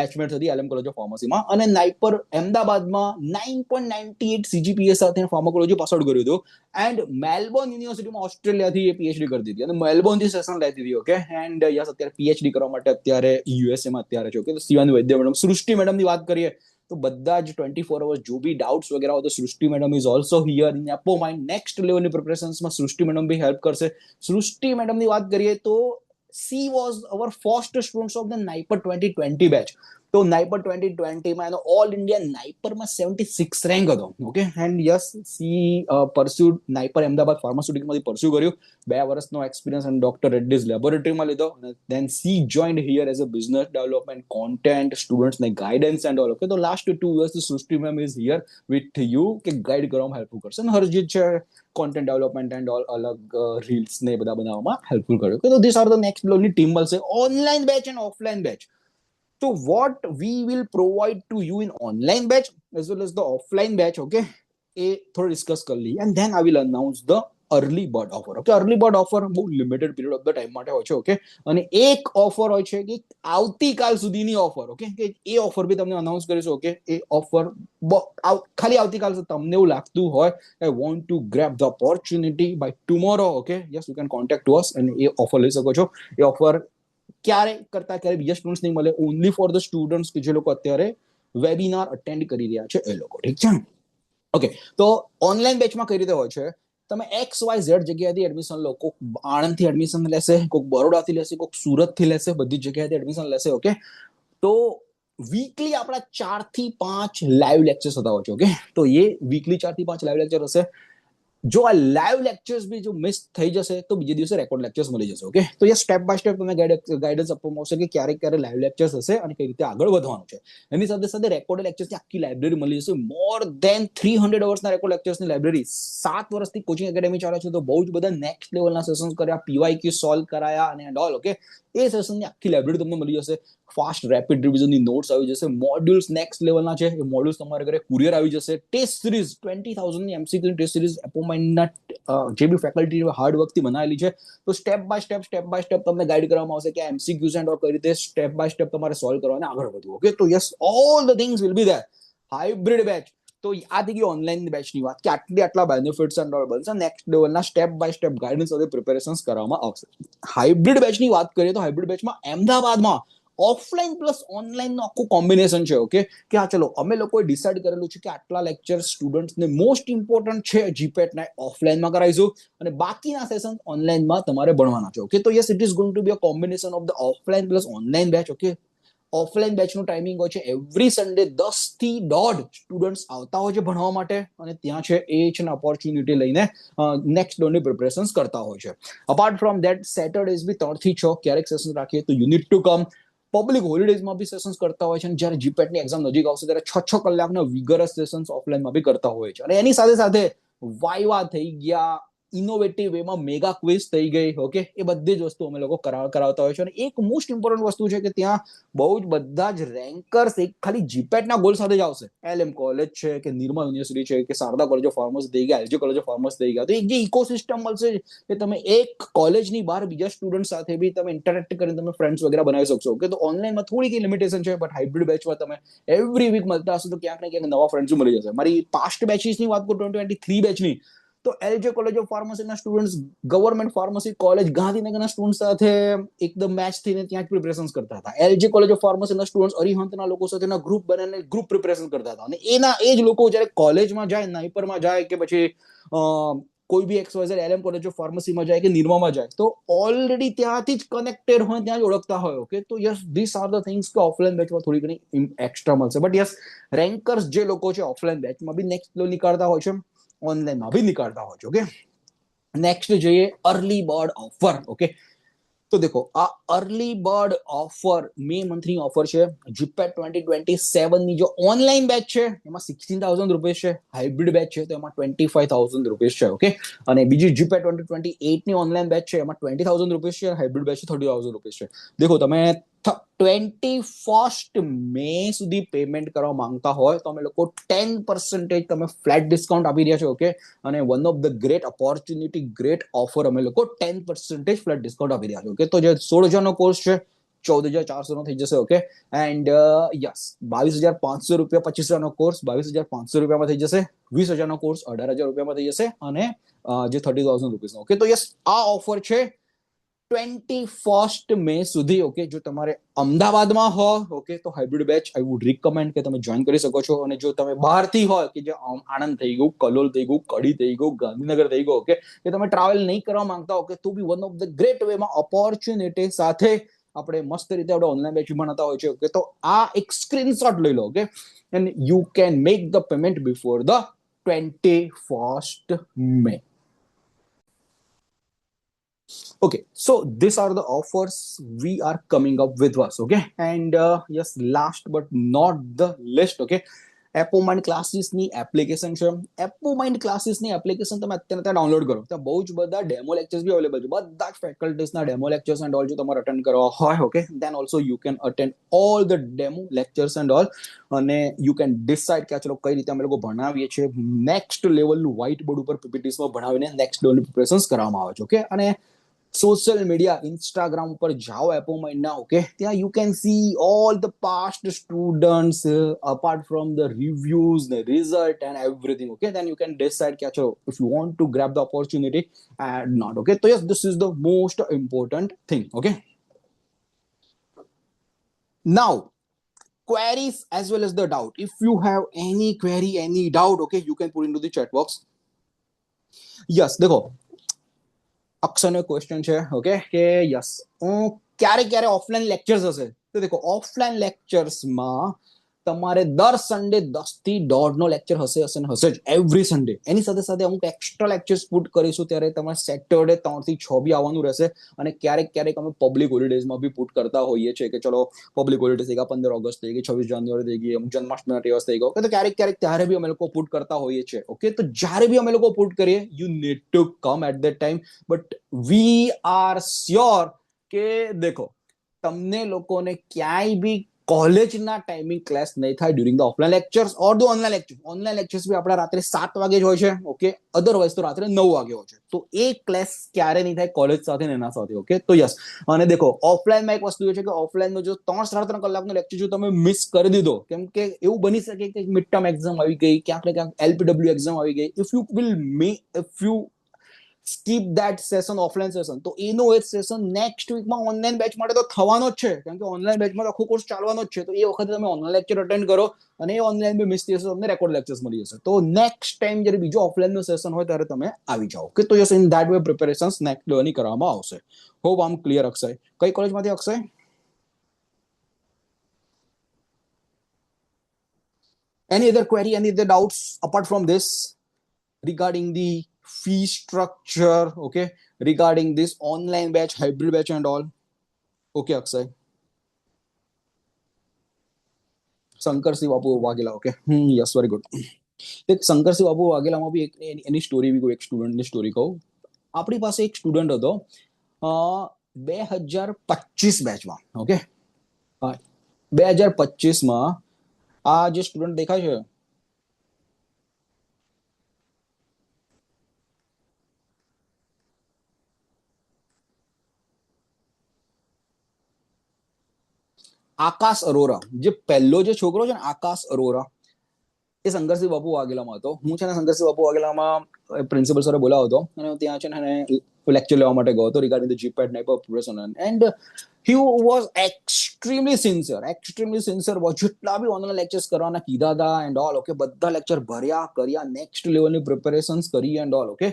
બેચમેટ હતી એલએમ કોલેજ ઓફ ફાર્મસીમાં, અને નાઇપર અમદાવાદમાં 9.98 સીજીપીએ સાથે ફાર્માકોલોજી પાસ આઉટ કર્યું હતું એન્ડ મેલબોર્ન યુનિવર્સિટીમાં ઓસ્ટ્રેલિયાથી એ પીએચડી કરતી હતી અને મેલબોર્નથી સેશન લેતી હતી, ઓકે એન્ડ યસ અત્યારે પીએચડી કરવા માટે અત્યારે યુએસએમાં અત્યારે છે, ઓકે તો શિવાની વૈદ્ય મેડમ. સૃષ્ટિ મેડમની વાત કરીએ તો બધા જ 24 અવર્સ જો બી ડાઉટ્સ વગેરે હોય તો Srishti madam is also here in Apomind. Next લેવલની પ્રિપરેશન્સમાં સૃષ્ટિ મેડમ બી હેલ્પ કરશે. સૃષ્ટિ મેડમની વાત કરીએ તો she was our first student of the NIPER 2020 batch. તો નાઇપર 2020માં એનો ઓલ ઇન્ડિયા નાઇપરમાં 76 રેન્ક હતો, okay and yes she pursued NIPER Ahmedabad ફાર્માસ્યુટિકલમાંથી પરસ્યુ કર્યું, 2 વર્ષનો એક્સપિરિયન્સ અને ડોક્ટર રેડ્ડીઝ લેબોરેટરીમાં લીધો અને then she joined here as a business development, content, સ્ટુડન્ટ્સને ગાઈડન્સ એન્ડ ઓલ, ઓકે તો last 2 years Srishti ma'am is here with you કે ગાઈડ કરવામાં હેલ્પફુલ કરશે. અને હરજીત છે કોન્ટેન્ટ ડેવલપમેન્ટ એન્ડ ઓલ અલગ રીલ્સ ને બધા બનાવવામાં હેલ્પફુલ કર્યું. તો ધીસ આર ધ નેક્સ્ટ લેવલની ટીમ મળશે, online batch and offline batch. So what we will provide to you in online batch as well as the offline batch, okay એ થોડું discuss કરી લઈએ and then I will announce the early bird offer. Okay early bird offer બહુ limited period of the time માટે હોય છે, okay અને એક offer હોય છે કે આવતીકાલ સુધીની ઓફર, ઓકે કે એ ઓફર બી તમને અનાઉન્સ કરીશું, ઓકે એ ઓફર ખાલી આવતીકાલ તમને એવું લાગતું હોય I want to grab the opportunity by tomorrow, okay yes you can contact to us અને એ ઓફર લઈ શકો છો. એ ઓફર ક્યારે કરતા ક્યારે બીજા સ્ટુડન્ટ્સ નહીં મળે, ઓનલી ફોર ધ સ્ટુડન્ટ્સ કે જે લોકો અત્યારે વેબિનાર અટેન્ડ કરી રહ્યા છે એ લોકો, ઠીક છે. ઓકે તો ઓનલાઈન બેચમાં કઈ રીતે હોય છે, તમે XYZ જગ્યાએથી એડમિશન લો, કોઈક આણંદથી એડમિશન લેશે, કોઈક બરોડાથી લેશે, કોઈક સુરતથી લેશે, બધી જગ્યાએથી એડમિશન લેશે, ઓકે તો વીકલી આપણા 4 થી 5 લાઈવ લેક્ચર્સ થતા હોય છે, ઓકે તો એ વીકલી 4 થી 5 લાઈવ લેક્ચર હશે. જો આ લાઈવ લેક્ચર્સ બી જો મિસ થઈ જશે તો બીજે દિવસે રેકોર્ડ લેક્ચર્સ મળી જશે, ઓકે તો એ સ્ટેપ બાય સ્ટેપ તમને ગાઈડન્સ આપવામાં આવશે કે ક્યારે ક્યારે લાઈવ લેક્ચર્સ હશે અને કઈ રીતે આગળ વધવાનું છે. એની સાથે સાથે રેકોર્ડ લેક્ચર્સની આખી લાઇબ્રેરી મળી જશે, મોર દેન 300 અવર્સના રેકોર્ડ લેક્ચર્સની લાઇબ્રેરી. 7 વર્ષથી કોચિંગ એકેડેમી ચાલે છે તો બહુ જ બધા નેક્સ્ટ લેવલના સેશન્સ કર્યા, પીવાયક્યુ સોલ્વ કરાયા અને એન્ડ ઓલ, ઓકે એ સેશનની આખી લાઇબ્રેરી તમને મળી જશે. ફાસ્ટ રેપિડ રિવિઝનની નોટ્સ આવી જશે, મોડ્યુલ્સ નેક્સ્ટ લેવલના છે, એ મોડ્યુલ્સ તમારા ઘરે કુરિયર આવી જશે, ટેસ્ટ સિરીઝ 20,000ની એમસીક્યુ ટેસ્ટ સિરીઝ એપોમાઇન્ડના જે બી ફેકલ્ટી હાર્ડ વર્કથી બનાવેલી છે, તો સ્ટેપ બાય સ્ટેપ તમને ગાઈડ કરવામાં આવશે કે આ એમસીક્યુઝ એન્ડ કઈ રીતે સ્ટેપ બાય સ્ટેપ તમારે સોલ્વ કરવાને આગળ વધવું. ઓકે, તો yes, all the things will be there. Hybrid batch, તો આ થઈ ગઈ ઓનલાઈન બેચની વાત કે આટલા બેનિફિટ્સ એન્ડ ઓલ બનશે, નેક્સ્ટ લેવલના સ્ટેપ બાય સ્ટેપ ગાઈડન્સ સાથે પ્રિપેરેશન્સ કરવામાં આવશે. હાઇબ્રિડ બેચની વાત કરીએ તો હાઇબ્રિડ બેચમાં અમદાવાદમાં ઓફલાઈન પ્લસ ઓનલાઈન નો આખું કોમ્બિનેશન છે. ઓકે, કે હા ચલો અમે લોકોએ ડિસાઇડ કરેલું છે કે આટલા લેક્ચર સ્ટુડન્ટ્સને મોસ્ટ ઇમ્પોર્ટન્ટ છે જીપેટના ઓફલાઈનમાં કરાવીશું અને બાકીના સેશન ઓનલાઈનમાં તમારે ભણવાના છે. ઓકે, તો yes, it is going to be a combination of the offline plus online batch. Okay, offline બેચનું ટાઈમિંગ હોય છે એવરી સન્ડે 10 થી 1:30 સ્ટુડન્ટ્સ આવતા હોય છે ભણવા માટે અને ત્યાં છે એ છે ને ઓપોર્ચ્યુનિટી લઈને નેક્સ્ટ ડોરની પ્રિપરેશન્સ કરતા હોય છે. અપાર્ટ ફ્રોમ ધેટ સેટરડેઝ બી 3 થી 6 ક્યારેક સેશન રાખીએ તો you need to come. Public હોલિડેઝમાં બી સેશન્સ કરતા હોય છે અને જ્યારે જીપેટની એક્ઝામ નજીક આવશે ત્યારે 6 કલાકના વિગરસ સેશન્સ ઓફલાઈનમાં બી કરતા હોય છે. અને એની સાથે સાથે વાયવા થઈ ગયા, ઇનોવેટિવ વેમાં મેગા ક્વિઝ થઈ ગઈ. ઓકે, એ બધી જ વસ્તુ અમે લોકો કરાવતા હોય છે. અને એક મોસ્ટ ઇમ્પોર્ટન્ટ વસ્તુ છે કે ત્યાં બહુ જ બધા જ રેન્કર્સ એક ખાલી જીપેટના ગોલ સાથે જ આવશે. એલએમ કોલેજ છે કે નિર્મા યુનિવર્સિટી છે કે શારદા કોલેજ ઓફ ફાર્મસી થઈ ગયા, એલજી કોલેજ ઓફ ફાર્મસી થઈ ગયા, તો એક જે ઇકોસિસ્ટમ મળશે કે તમે એક કોલેજની બહાર બીજા સ્ટુડન્ટ સાથે બી તમે ઇન્ટરેક્ટ કરીને તમે ફ્રેન્ડ્સ વગેરે બનાવી શકશો. ઓકે, તો ઓનલાઈનમાં થોડી લિમિટેશન છે, બટ હાઇબ્રિડ બેચમાં તમે એવરી વીક મળતા હશો તો ક્યાંક ને ક્યાંક નવા ફ્રેન્ડ્સ મળી જશે. મારી પાસ્ટ બેચીસની વાત કરું 2023 બેચની, તો એલજે કોલેજ ઓફ ફાર્મસીના સ્ટુડન્ટ્સ ગવર્મેન્ટ ફાર્મસી કોલેજ ગાંધીનગરના સ્ટુડન્ટ સાથે એકદમ મેચ થઈને ત્યાં જ પ્રિપરેશન્સ કરતા હતા. એલજે કોલેજ ઓફ ફાર્મસીના સ્ટુડન્ટ્સ અરિહંતના લોકો સાથેના ગ્રુપ બનાવીને ગ્રુપ પ્રિપરેશન કરતા હતા. અને એના એ જ લોકો જ્યારે કોલેજમાં જાય, નાઇપરમાં જાય કે પછી કોઈ બી એક્સવાયઝેડ એલએમ કોલેજ ઓફ ફાર્મસીમાં જાય કે નિર્મામાં જાય તો ઓલરેડી ત્યાંથી જ કનેક્ટેડ હોય, ત્યાં જ ઓળખતા હોય. ઓકે, તો yes, this are the things કે ઓફલાઈન બેચમાં થોડી ઘણી એક્સ્ટ્રા મળશે. બટ યસ, રેન્કર્સ જે લોકો છે ઓફલાઈન બેચમાં બી નેક્સ્ટ લેવલ નીકળતા હોય છે, ઓનલાઈનમાં બી નીકળતા હોય છે. ઓકે, નેક્સ્ટ જોઈએ અર્લી બર્ડ ઓફર. ઓકે, તો દેખો આ અર્લી બર્ડ ઓફર મે મંથની ઓફર છે. જીપેટ 2027 ની જો ઓનલાઈન બેચ છે એમાં 16,000 રૂપીસ છે, હાઇબ્રિડ બેચ છે તો એમાં 25,000 રૂપીસ છે. ઓકે, અને બીજી જીપેટ 2028 ની ઓનલાઈન બેચ છે એમાં 20,000 રૂપીસ છે, હાઇબ્રિડ બેચ 30,000 રૂપીસ છે. દેખો તમે 21 મે સુધી પેમેન્ટ કરવા માંગતા હોય તો અમે લોકો 10% તમે ફ્લેટ ડિસ્કાઉન્ટ આપી રહ્યા છે. ઓકે, અને one of the great opportunity, great offer અમે લોકો 10% ફ્લેટ ડિસ્કાઉન્ટ આપી રહ્યા છે. ઓકે, તો જે 16,000 નો કોર્સ છે 14,400 નો થઈ જશે. ઓકે, એન્ડ યસ, 22,500 રૂપિયા 25,000 નો કોર્સ 22,500 રૂપિયામાં થઈ જશે, 20,000 નો કોર્સ 18,000 રૂપિયામાં થઈ જશે, અને જે 30,000 રૂપીસ. ઓકે, તો યસ, આ ઓફર છે 21 મે સુધી. ઓકે, જો તમારે અમદાવાદમાં હો ઓકે તો hybrid batch I would recommend કે તમે જોઈન કરી શકો છો. અને જો તમે બહારથી હોય કે જે આણંદ થઈ ગયું, કલોલ થઈ ગયું, કડી થઈ ગયું, ગાંધીનગર થઈ ગયું, ઓકે, કે તમે ટ્રાવેલ નહીં કરવા માંગતા, ઓકે, તો બી વન ઓફ ધ ગ્રેટ વેમાં ઓપોર્ચ્યુનિટી સાથે આપણે મસ્ત રીતે આપણે ઓનલાઈન બેચ ભણાતા હોય છે. ઓકે, તો આ એક સ્ક્રીનશોટ લઈ લો. Okay, and you can make the payment before the 21 May. Okay, so these are the offers we are coming up with us. Okay, and yes, last but not the least, okay, Apomind ક્લાસીસની application છે. એપોમાઇન્ડ ક્લાસીસની application તમે અત્યારે download કરો, ત્યાં બહુ જ બધા ડેમો લેક્ચર્સ બી અવેલેબલ છે. બધા જ ફેકલ્ટીઝના ડેમો લેક્ચર્સ એન્ડ ઓલ જો તમારે અટેન્ડ કરવા હોય, okay, then also you can attend all the demo lectures and all. અને યુ કેન ડિસાઇડ કે ચલો કઈ રીતે અમે લોકો ભણાવીએ છીએ. નેક્સ્ટ લેવલનું વ્હાઇટ બોર્ડ ઉપર પીપીટીસમાં ભણાવીને નેક્સ્ટ લેવલની પ્રિપરેશન્સ કરવામાં આવે છે. ઓકે, અને સોશિયલ મીડિયા ઇન્સ્ટાગ્રામ ઉપર જાઓ એપોમાઇન્ડના. ઓકે, ત્યાં you can see all the past students apart from the reviews, the result and everything. Okay, then you can decide કે ચલો if you want to grab the opportunity and not. Okay, તો yes, this is the most important thing. Okay, now queries as well as the doubt. If you have any query, any doubt, okay, you can put into the chat box. Yes, देखो અક્ષરનો question છે. Okay, કે yes, ક્યારે ક્યારે offline lectures હશે? તો દેખો offline લેક્ચર્સમાં તમારે દર સન્ડે 10 થી 1:30 નો લેક્ચર હશે ને હશે જ એવરી સન્ડે. એની સાથે સાથે અમુક એક્સ્ટ્રા લેક્ચર્સ પુટ કરીશું ત્યારે તમારે સેટરડે 3 થી 6 બી આવવાનું રહેશે. અને ક્યારેક અમે પબ્લિક હોલિડેઝમાં બી પુટ કરતા હોઈએ છીએ કે ચલો પબ્લિક હોલિડેઝ થઈ ગયા, 15 ઓગસ્ટ થઈ ગઈ, 26 જાન્યુઆરી થઈ ગઈ, અમુક જન્માષ્ટમીના દિવસ થઈ ગયો, તો ક્યારેક ત્યારે બી અમે લોકો પુટ કરતા હોઈએ છીએ. ઓકે, તો જ્યારે બી અમે લોકો પુટ કરીએ you need to come at that time. But we are sure કે દેખો તમને લોકોને ક્યાંય બી કોલેજના ટાઈમિંગ ક્લાસ નહીં થાય during the offline lectures or the online lectures બી આપણા રાત્રે 7 વાગે જ હોય છે. ઓકે, અધરવાઇઝ તો રાત્રે 9 વાગે હોય છે. તો એ ક્લાસ ક્યારે નહીં થાય કોલેજ સાથે ને એના સાથે. ઓકે, તો યસ. અને દેખો, ઓફલાઈનમાં એક વસ્તુ એ છે કે ઓફલાઈનમાં જો 3-3.5 કલાકનો લેક્ચર જો તમે મિસ કરી દીધો, કેમ કે એવું બની શકે કે મિડ ટર્મ એક્ઝામ આવી ગઈ, ક્યાંક ને ક્યાંક એલપીડબ્લ્યુ એક્ઝામ આવી ગઈ, if you skip that session, offline session, તો એનો એ સેશન નેક્સ્ટ વીકમાં ઓનલાઈન બેચ માટે તો થવાનો જ છે, કેમ કે ઓનલાઈન બેચમાં આખો કોર્સ ચાલવાનો જ છે. તો એ વખતે તમે ઓનલાઈન લેક્ચર અટેન્ડ કરો અને એ ઓનલાઈન બી મિસ થશે, તમને રેકોર્ડ લેક્ચર્સ મળી જશે. તો નેક્સ્ટ ટાઈમ જ્યારે બીજો ઓફલાઈનનો સેશન હોય ત્યારે તમે આવી જાઓ. કે તો yes, in that way preparations next ડેની કરવામાં આવશે. હોપ આમ ક્લિયર. અક્ષય, કઈ કોલેજમાંથી Akshay? Any other query, any other doubts apart from this regarding the fee structure, okay, regarding this online batch, hybrid batch and all? Okay, Akshay. Shankarsinh Bapu Vaghela. Okay, yes, very good. એક શંકરસિંહ બાપુ વાઘેલામાં બી એની story બી કોઈ એક સ્ટુડન્ટની story કહું. આપણી પાસે એક student હતો 2025 બેચમાં. Okay, 2025માં આ જે સ્ટુડન્ટ દેખાય છે, આકાશ અરોરા, જે પહેલો જે છોકરો છે ને, આકાશ અરોરા, એ શંકરસિંહ બાપુ વાઘેલામાં હતો. હું છે ને શંકરસિંહ બાપુ વાઘેલામાં પ્રિન્સિપલ સરે બોલાવ્યો હતો અને ત્યાં છે ને લેક્ચર લેવા માટે ગયો હતો regarding the GPAT type of preparation. And he was extremely sincere. જેટલા બી ઓનલાઈન લેક્ચર્સ કરવાના કીધા હતા એન્ડ ઓલ, ઓકે, બધા લેક્ચર ભર્યા કર્યા, નેક્સ્ટ લેવલની પ્રિપેરેશન્સ કરી એન્ડ ઓલ. ઓકે,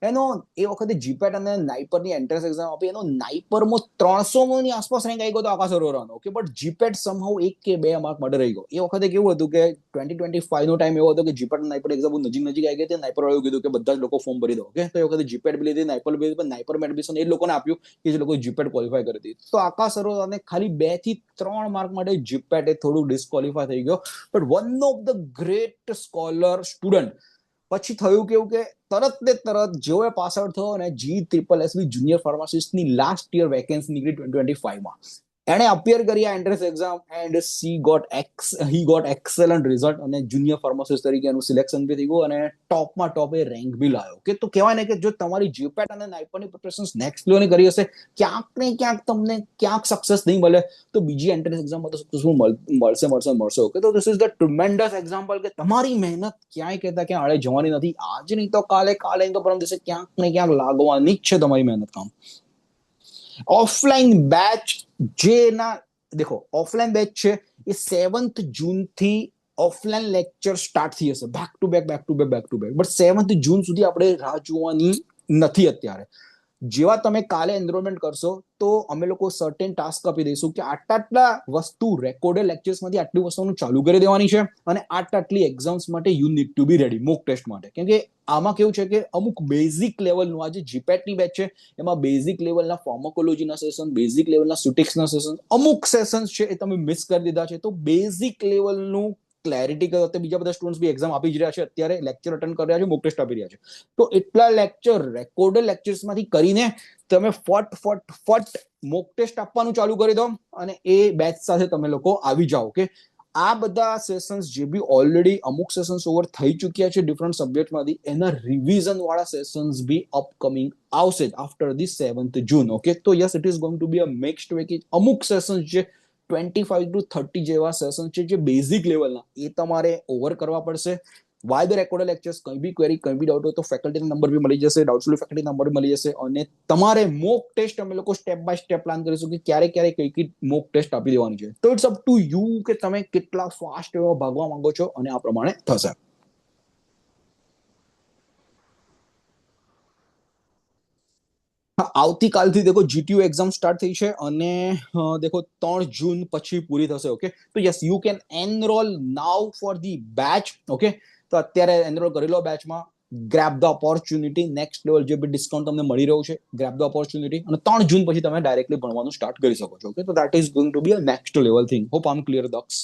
એનો એ વખતે જીપેટ અને નાઇપરની એન્ટ્રન્સ એક્ઝામ આપી. એનો નાઇપરમાં 300 ની આસપાસ રેન્ક આવી ગયો હતો આકાશ અરોરાનો. ઓકે, બટ જીપેટ સમહાઉ 1 કે 2 માર્ક માટે રહી ગયો. એ વખતે કેવું હતું કે 2025 નો ટાઈમ એવો હતો કે જીપેટ નાઇપર એક્ઝામ નજીક નજીક આવી ગઈ હતી. નાઇપર વાળું કીધું કે બધા જ લોકો ફોર્મ ભરી દો. ઓકે, તો એ વખતે જીપેટ બી લીધી, નાઇપર બી લીધી, પણ નાઇપર એડમિશન એ લોકોને આપ્યું કે જે લોકો જીપેટ ક્વોલિફાય કરી હતી. તો આકાશ અરોરાને ખાલી 2 થી 3 માર્ક માટે જીપેટ એ થોડું ડિસ્કોલિફાય થઈ ગયો. But one of the great scholar student. પછી થયું કેવું કે તરત ને તરત જેવો પાસ આઉટ થયો ને, GSSB જુનિયર ફાર્માસિસ્ટની લાસ્ટ યર વેકેન્સી નીકળી 2025માં. એણે અપિયર કરી આ entrance exam and he got excellent result અને જુનિયર ફાર્માસિસ્ટ તરીકે એનું સિલેક્શન બી થઈ ગયું અને ટોપમાં ટોપ એ રેન્ક બી લાવ્યો. કે તો કહેવાય ને કે જો તમારી જીપેટ અને નાઇપરની પ્રિપરેશન નેક્સ્ટ લેવલની કરી હશે, ક્યાંક ને ક્યાંક તમને ક્યાંક સક્સેસ નહીં મળે તો બીજી એન્ટ્રન્સ એક્ઝામમાં તો સક્સેસફુલ મળશે. ઓકે, તો this is the tremendous example કે તમારી મહેનત ક્યાંય કહેતા ક્યાં આડે જવાની નથી. આજ નહીં તો કાલે, કાલે નહીં તો પરમ દિવસે ક્યાંક ને ક્યાંક લાગવાની જ છે તમારી મહેનત કામ. ઓફલાઈન બેચ જેના દેખો, ઓફલાઈન બેચ છે એ 7th જૂનથી ઓફલાઈન લેક્ચર સ્ટાર્ટ થઈ જશે, back to back. But 7th જૂન સુધી આપણે રાહ જોવાની નથી અત્યારે. જેવા તમે કાલે એનરોલમેન્ટ કરશો તો અમે લોકો સર્ટેન ટાસ્ક આપી દઈશું કે આટલા વસ્તુ રેકોર્ડેડ લેક્ચર્સમાંથી આટલી વસ્તુનું ચાલુ કરી દેવાની છે અને આટલી એક્ઝામ્સ માટે you need to be ready, mock test માટે. કેમ કે આમાં કેવું છે કે અમુક બેઝિક લેવલનું આ જે જીપેટની બેચ છે એમાં બેઝિક લેવલના ફાર્માકોલોજીના સેશન, બેઝિક લેવલના સુટિક્સના સેશન, અમુક સેશન્સ છે એ તમે મિસ કરી દીધા છે. તો બેઝિક લેવલનું ક્લેરિટી કરો. બીજા બધા સ્ટુડન્ટ્સ બી એક્ઝામ આપી જ રહ્યા છે અત્યારે, લેક્ચર અટેન્ડ કરી રહ્યા છે, મોક ટેસ્ટ આપી રહ્યા છે. તો એટલા લેક્ચર રેકોર્ડેડ લેક્ચર્સમાંથી કરીને તમે ફટ મોક ટેસ્ટ આપવાનું ચાલુ કરી દો અને એ બેચ સાથે તમે લોકો આવી જાઓ. કે આ બધા સેશન્સ જે બી ઓલરેડી અમુક સેશન્સ ઓવર થઈ ચૂક્યા છે ડિફરન્ટ સબ્જેક્ટમાંથી, એના રિવિઝન વાળા સેશન્સ બી અપકમિંગ આવશે after the 7th June. Okay, તો yes, it is going to be a mixed package. અમુક સેશન્સ જે 25 to 30 જેવા સેશન છે જે બેઝિક લેવલના, એ તમારે ઓવર કરવા પડશે. Y the recorded lectures. કંઈ બી ક્વેરી, કંઈ બી ડાઉટ હોય તો ફેકલ્ટી નંબર બી મળી જશે, ડાઉટફુલ ફેકલ્ટી નંબર મળી જશે. અને તમારે મોક ટેસ્ટ અમે લોકો સ્ટેપ બાય સ્ટેપ પ્લાન કરીશું કે ક્યારે ક્યારે કઈ મોક ટેસ્ટ આપી દેવાની છે. તો ઇટ્સ અપ ટુ યુ કે તમે કેટલા ફાસ્ટ એવા ભાગવા માંગો છો અને આ પ્રમાણે થશે. આવતીકાલથી દેખો જીટીયુ એક્ઝામ સ્ટાર્ટ થઈ છે અને દેખો 3 જૂન પછી પૂરી થશે. ઓકે, તો yes, you can enrol now for the batch. Okay, તો અત્યારે એનરોલ કરી લો બેચમાં. Grab the opportunity, next level જે બી ડિસ્કાઉન્ટ તમને મળી રહ્યું છે, ગ્રેબ ધ ઓપોર્ચ્યુનિટી. અને 3 જૂન પછી તમે ડાયરેક્ટલી ભણવાનું સ્ટાર્ટ કરી શકો છો. ઓકે, તો that is going to be a next level thing. Hope આમ clear Daksh.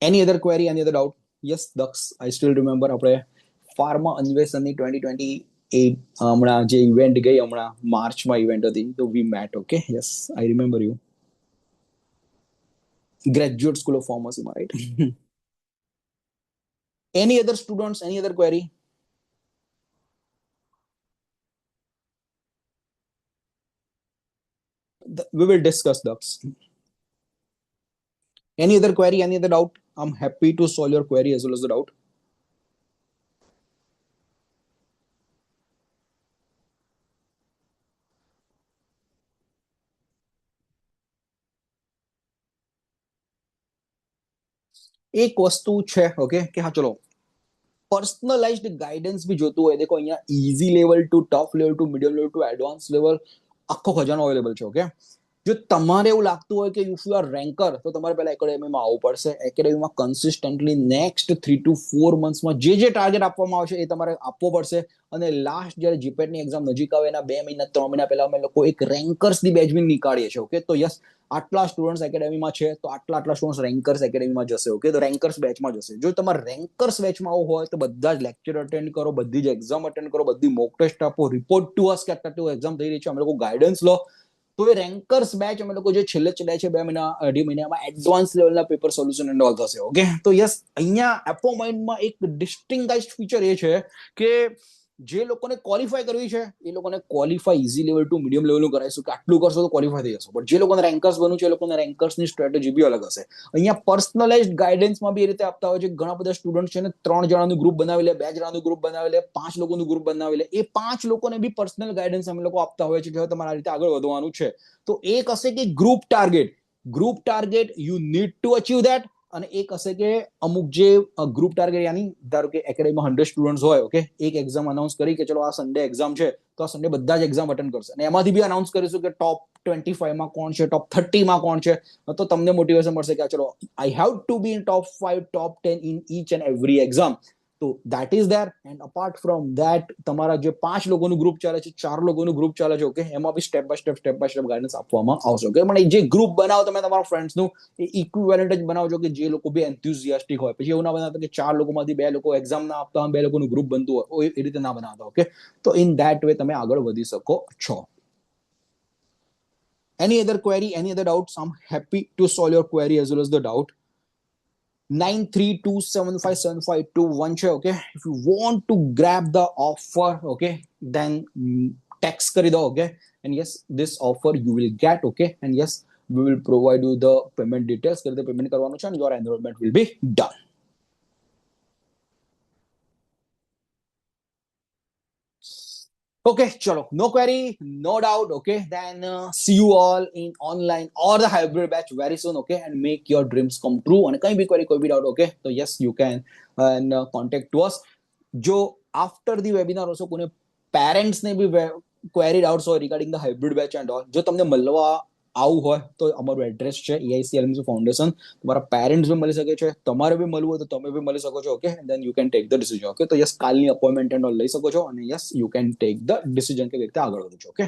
Any other query, any other doubt? Yes Daksh, I still remember આપણે ફાર્મા અન્વેષણની 2028 હમણાં જે ઇવેન્ટ ગઈ હમણાં માર્ચમાં ઇવેન્ટ હતી તો we met okay yes I remember you graduate school of ફાર્મસીમાં right any other students any other query we will discuss those. Any other query, any other doubt? I'm happy to solve your query as well as the doubt. એક વસ્તુ છે okay કે હા ચલો પર્સનલાઇઝ્ડ guidance બી જોતું હોય દેખો અહીંયા easy level to tough level to medium level to advance level આખો ખજાનો અવેલેબલ છે ઓકે જો તમારે એવું લાગતું હોય કે ઇફ યુ આર રેન્કર તો તમારે પહેલા એકેડેમીમાં આવવું પડશે એકેડેમીમાં કન્સિસ્ટન્ટલી નેક્સ્ટ 3 to 4 મંથ્સમાં જે ટાર્ગેટ આપવામાં આવશે એ તમારે આપવો પડશે અને લાસ્ટ જ્યારે જીપેટની એક્ઝામ નજીક આવે એના 2 મહિના 3 મહિના પહેલા અમે લોકો એક રેન્કર્સની બેચ બી નીકાળીએ છીએ ઓકે તો યસ આટલા સ્ટુડન્ટ્સ એકેડેમીમાં છે તો આટલા સ્ટુડન્ટ્સ રેન્કર્સ એકેડેમીમાં જશે ઓકે તો રેન્કર્સ બેચમાં જશે જો તમારે રેન્કર્સ બેચમાં આવવું હોય તો બધા જ લેક્ચર અટેન્ડ કરો બધી જ એક્ઝામ અટેન્ડ કરો બધી મોક ટેસ્ટ આપો રિપોર્ટ ટુ અસ કે આટલા એક્ઝામ થઈ રહી છે અમે લોકો ગાઈડન્સ લો તો એ રેન્કર્સ બેચ અમે લોકો જે છેલ્લે ચડ્યા છે 2 મહિના 2.5 મહિનામાં એડવાન્સ લેવલના પેપર સોલ્યુશન એન્ડ ઓલ થશે ઓકે તો યસ અહીંયા એપોમાઇન્ડમાં એક ડિસ્ટિંગાઇઝ્ડ ફીચર એ છે કે જે લોકોને ક્વોલિફાય કરવી છે એ લોકોને qualify easy level to medium લેવલનું કરાવીશું કે આટલું કરશો તો ક્વોલિફાય થઈ જશો બટ જે લોકોને રેન્કર્સ બનવું છે એ લોકોને રેન્કર્સની સ્ટ્રેટેજી બી અલગ હશે અહીંયા પર્સનલાઇઝ્ડ ગાઈડન્સમાં બી એ રીતે આપતા હોય છે ઘણા બધા સ્ટુડન્ટ છે ને 3 જણાનું ગ્રુપ બનાવી લે 2 જણાનું ગ્રુપ બનાવી લે 5 લોકોનું ગ્રુપ બનાવી લે એ 5 લોકોને બી પર્સનલ ગાઈડન્સ અમે લોકો આપતા હોય છે કે તમારે આ રીતે આગળ વધવાનું છે તો એક હશે કે group target you need to achieve that અને એક હશે કે અમુક જે ગ્રુપ ટાર્ગેટ યાની ધારો કે એકેડેમીમાં 100 સ્ટુડન્ટ્સ હોય ઓકે એક એક્ઝામ અનાઉન્સ કરી કે ચલો આ સન્ડે એક્ઝામ છે તો આ સન્ડે બધા જ એક્ઝામ અટેન્ડ કરશે અને એમાંથી બી અનાઉન્સ કરીશું કે ટોપ 25માં કોણ છે ટોપ 30માં કોણ છે તો તમને મોટિવેશન મળશે કે ચલો I have to be in top 5 top 10 in each and every exam તો that is there and apart from that તમારા જે 5 લોકોનું ગ્રુપ ચાલે છે 4 લોકોનું ગ્રુપ ચાલે છે ઓકે એમાં બી સ્ટેપ બાય સ્ટેપ ગાઈડન્સ આપવામાં આવશે ઓકે પણ જે ગ્રુપ બનાવો તમે તમારા ફ્રેન્ડ્સનું એ ઇક્વિવેલન્ટ જ બનાવજો કે જે લોકો બી એન્થુઝિયાસ્ટિક હોય પછી એવું ના બનાવતા કે 4 લોકોમાંથી 2 લોકો એક્ઝામ ના આપતા હોય 2 લોકોનું ગ્રુપ બનતું હોય એ રીતે ના બનાવતા ઓકે તો ઇન ધેટ વે તમે આગળ વધી શકો છો any other query any other doubts I'm happy to solve your query as well as the doubt 93275752 છે okay if you want to grab the offer okay then text કરી દો okay and yes this offer you will get okay and yes we will provide you the payment details કરી દે payment કરવાનું છે and your enrollment will be done okay chalo no query no doubt okay then see you all in online or the hybrid batch very soon okay and make your dreams come true and kahi bhi query koi bhi doubt okay so yes you can and contact to us jo after the webinar also kone parents ne bhi query doubts હોય regarding the hybrid batch and all જો તમને મળવા આવું હોય તો અમારું address છે એઆઈસી એલએમસી foundation તમારા પેરેન્ટ્સ બી મળી શકે છે તમારે બી મળવું હોય તો તમે બી મળી શકો છો okay then you can take the decision okay તો યસ કાલની અપોઇન્ટમેન્ટ એન્ડ ઓલ લઈ શકો છો અને yes you can take the decision કે રીતે આગળ વધો છો ઓકે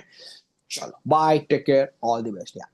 ચાલો bye take care all the best yeah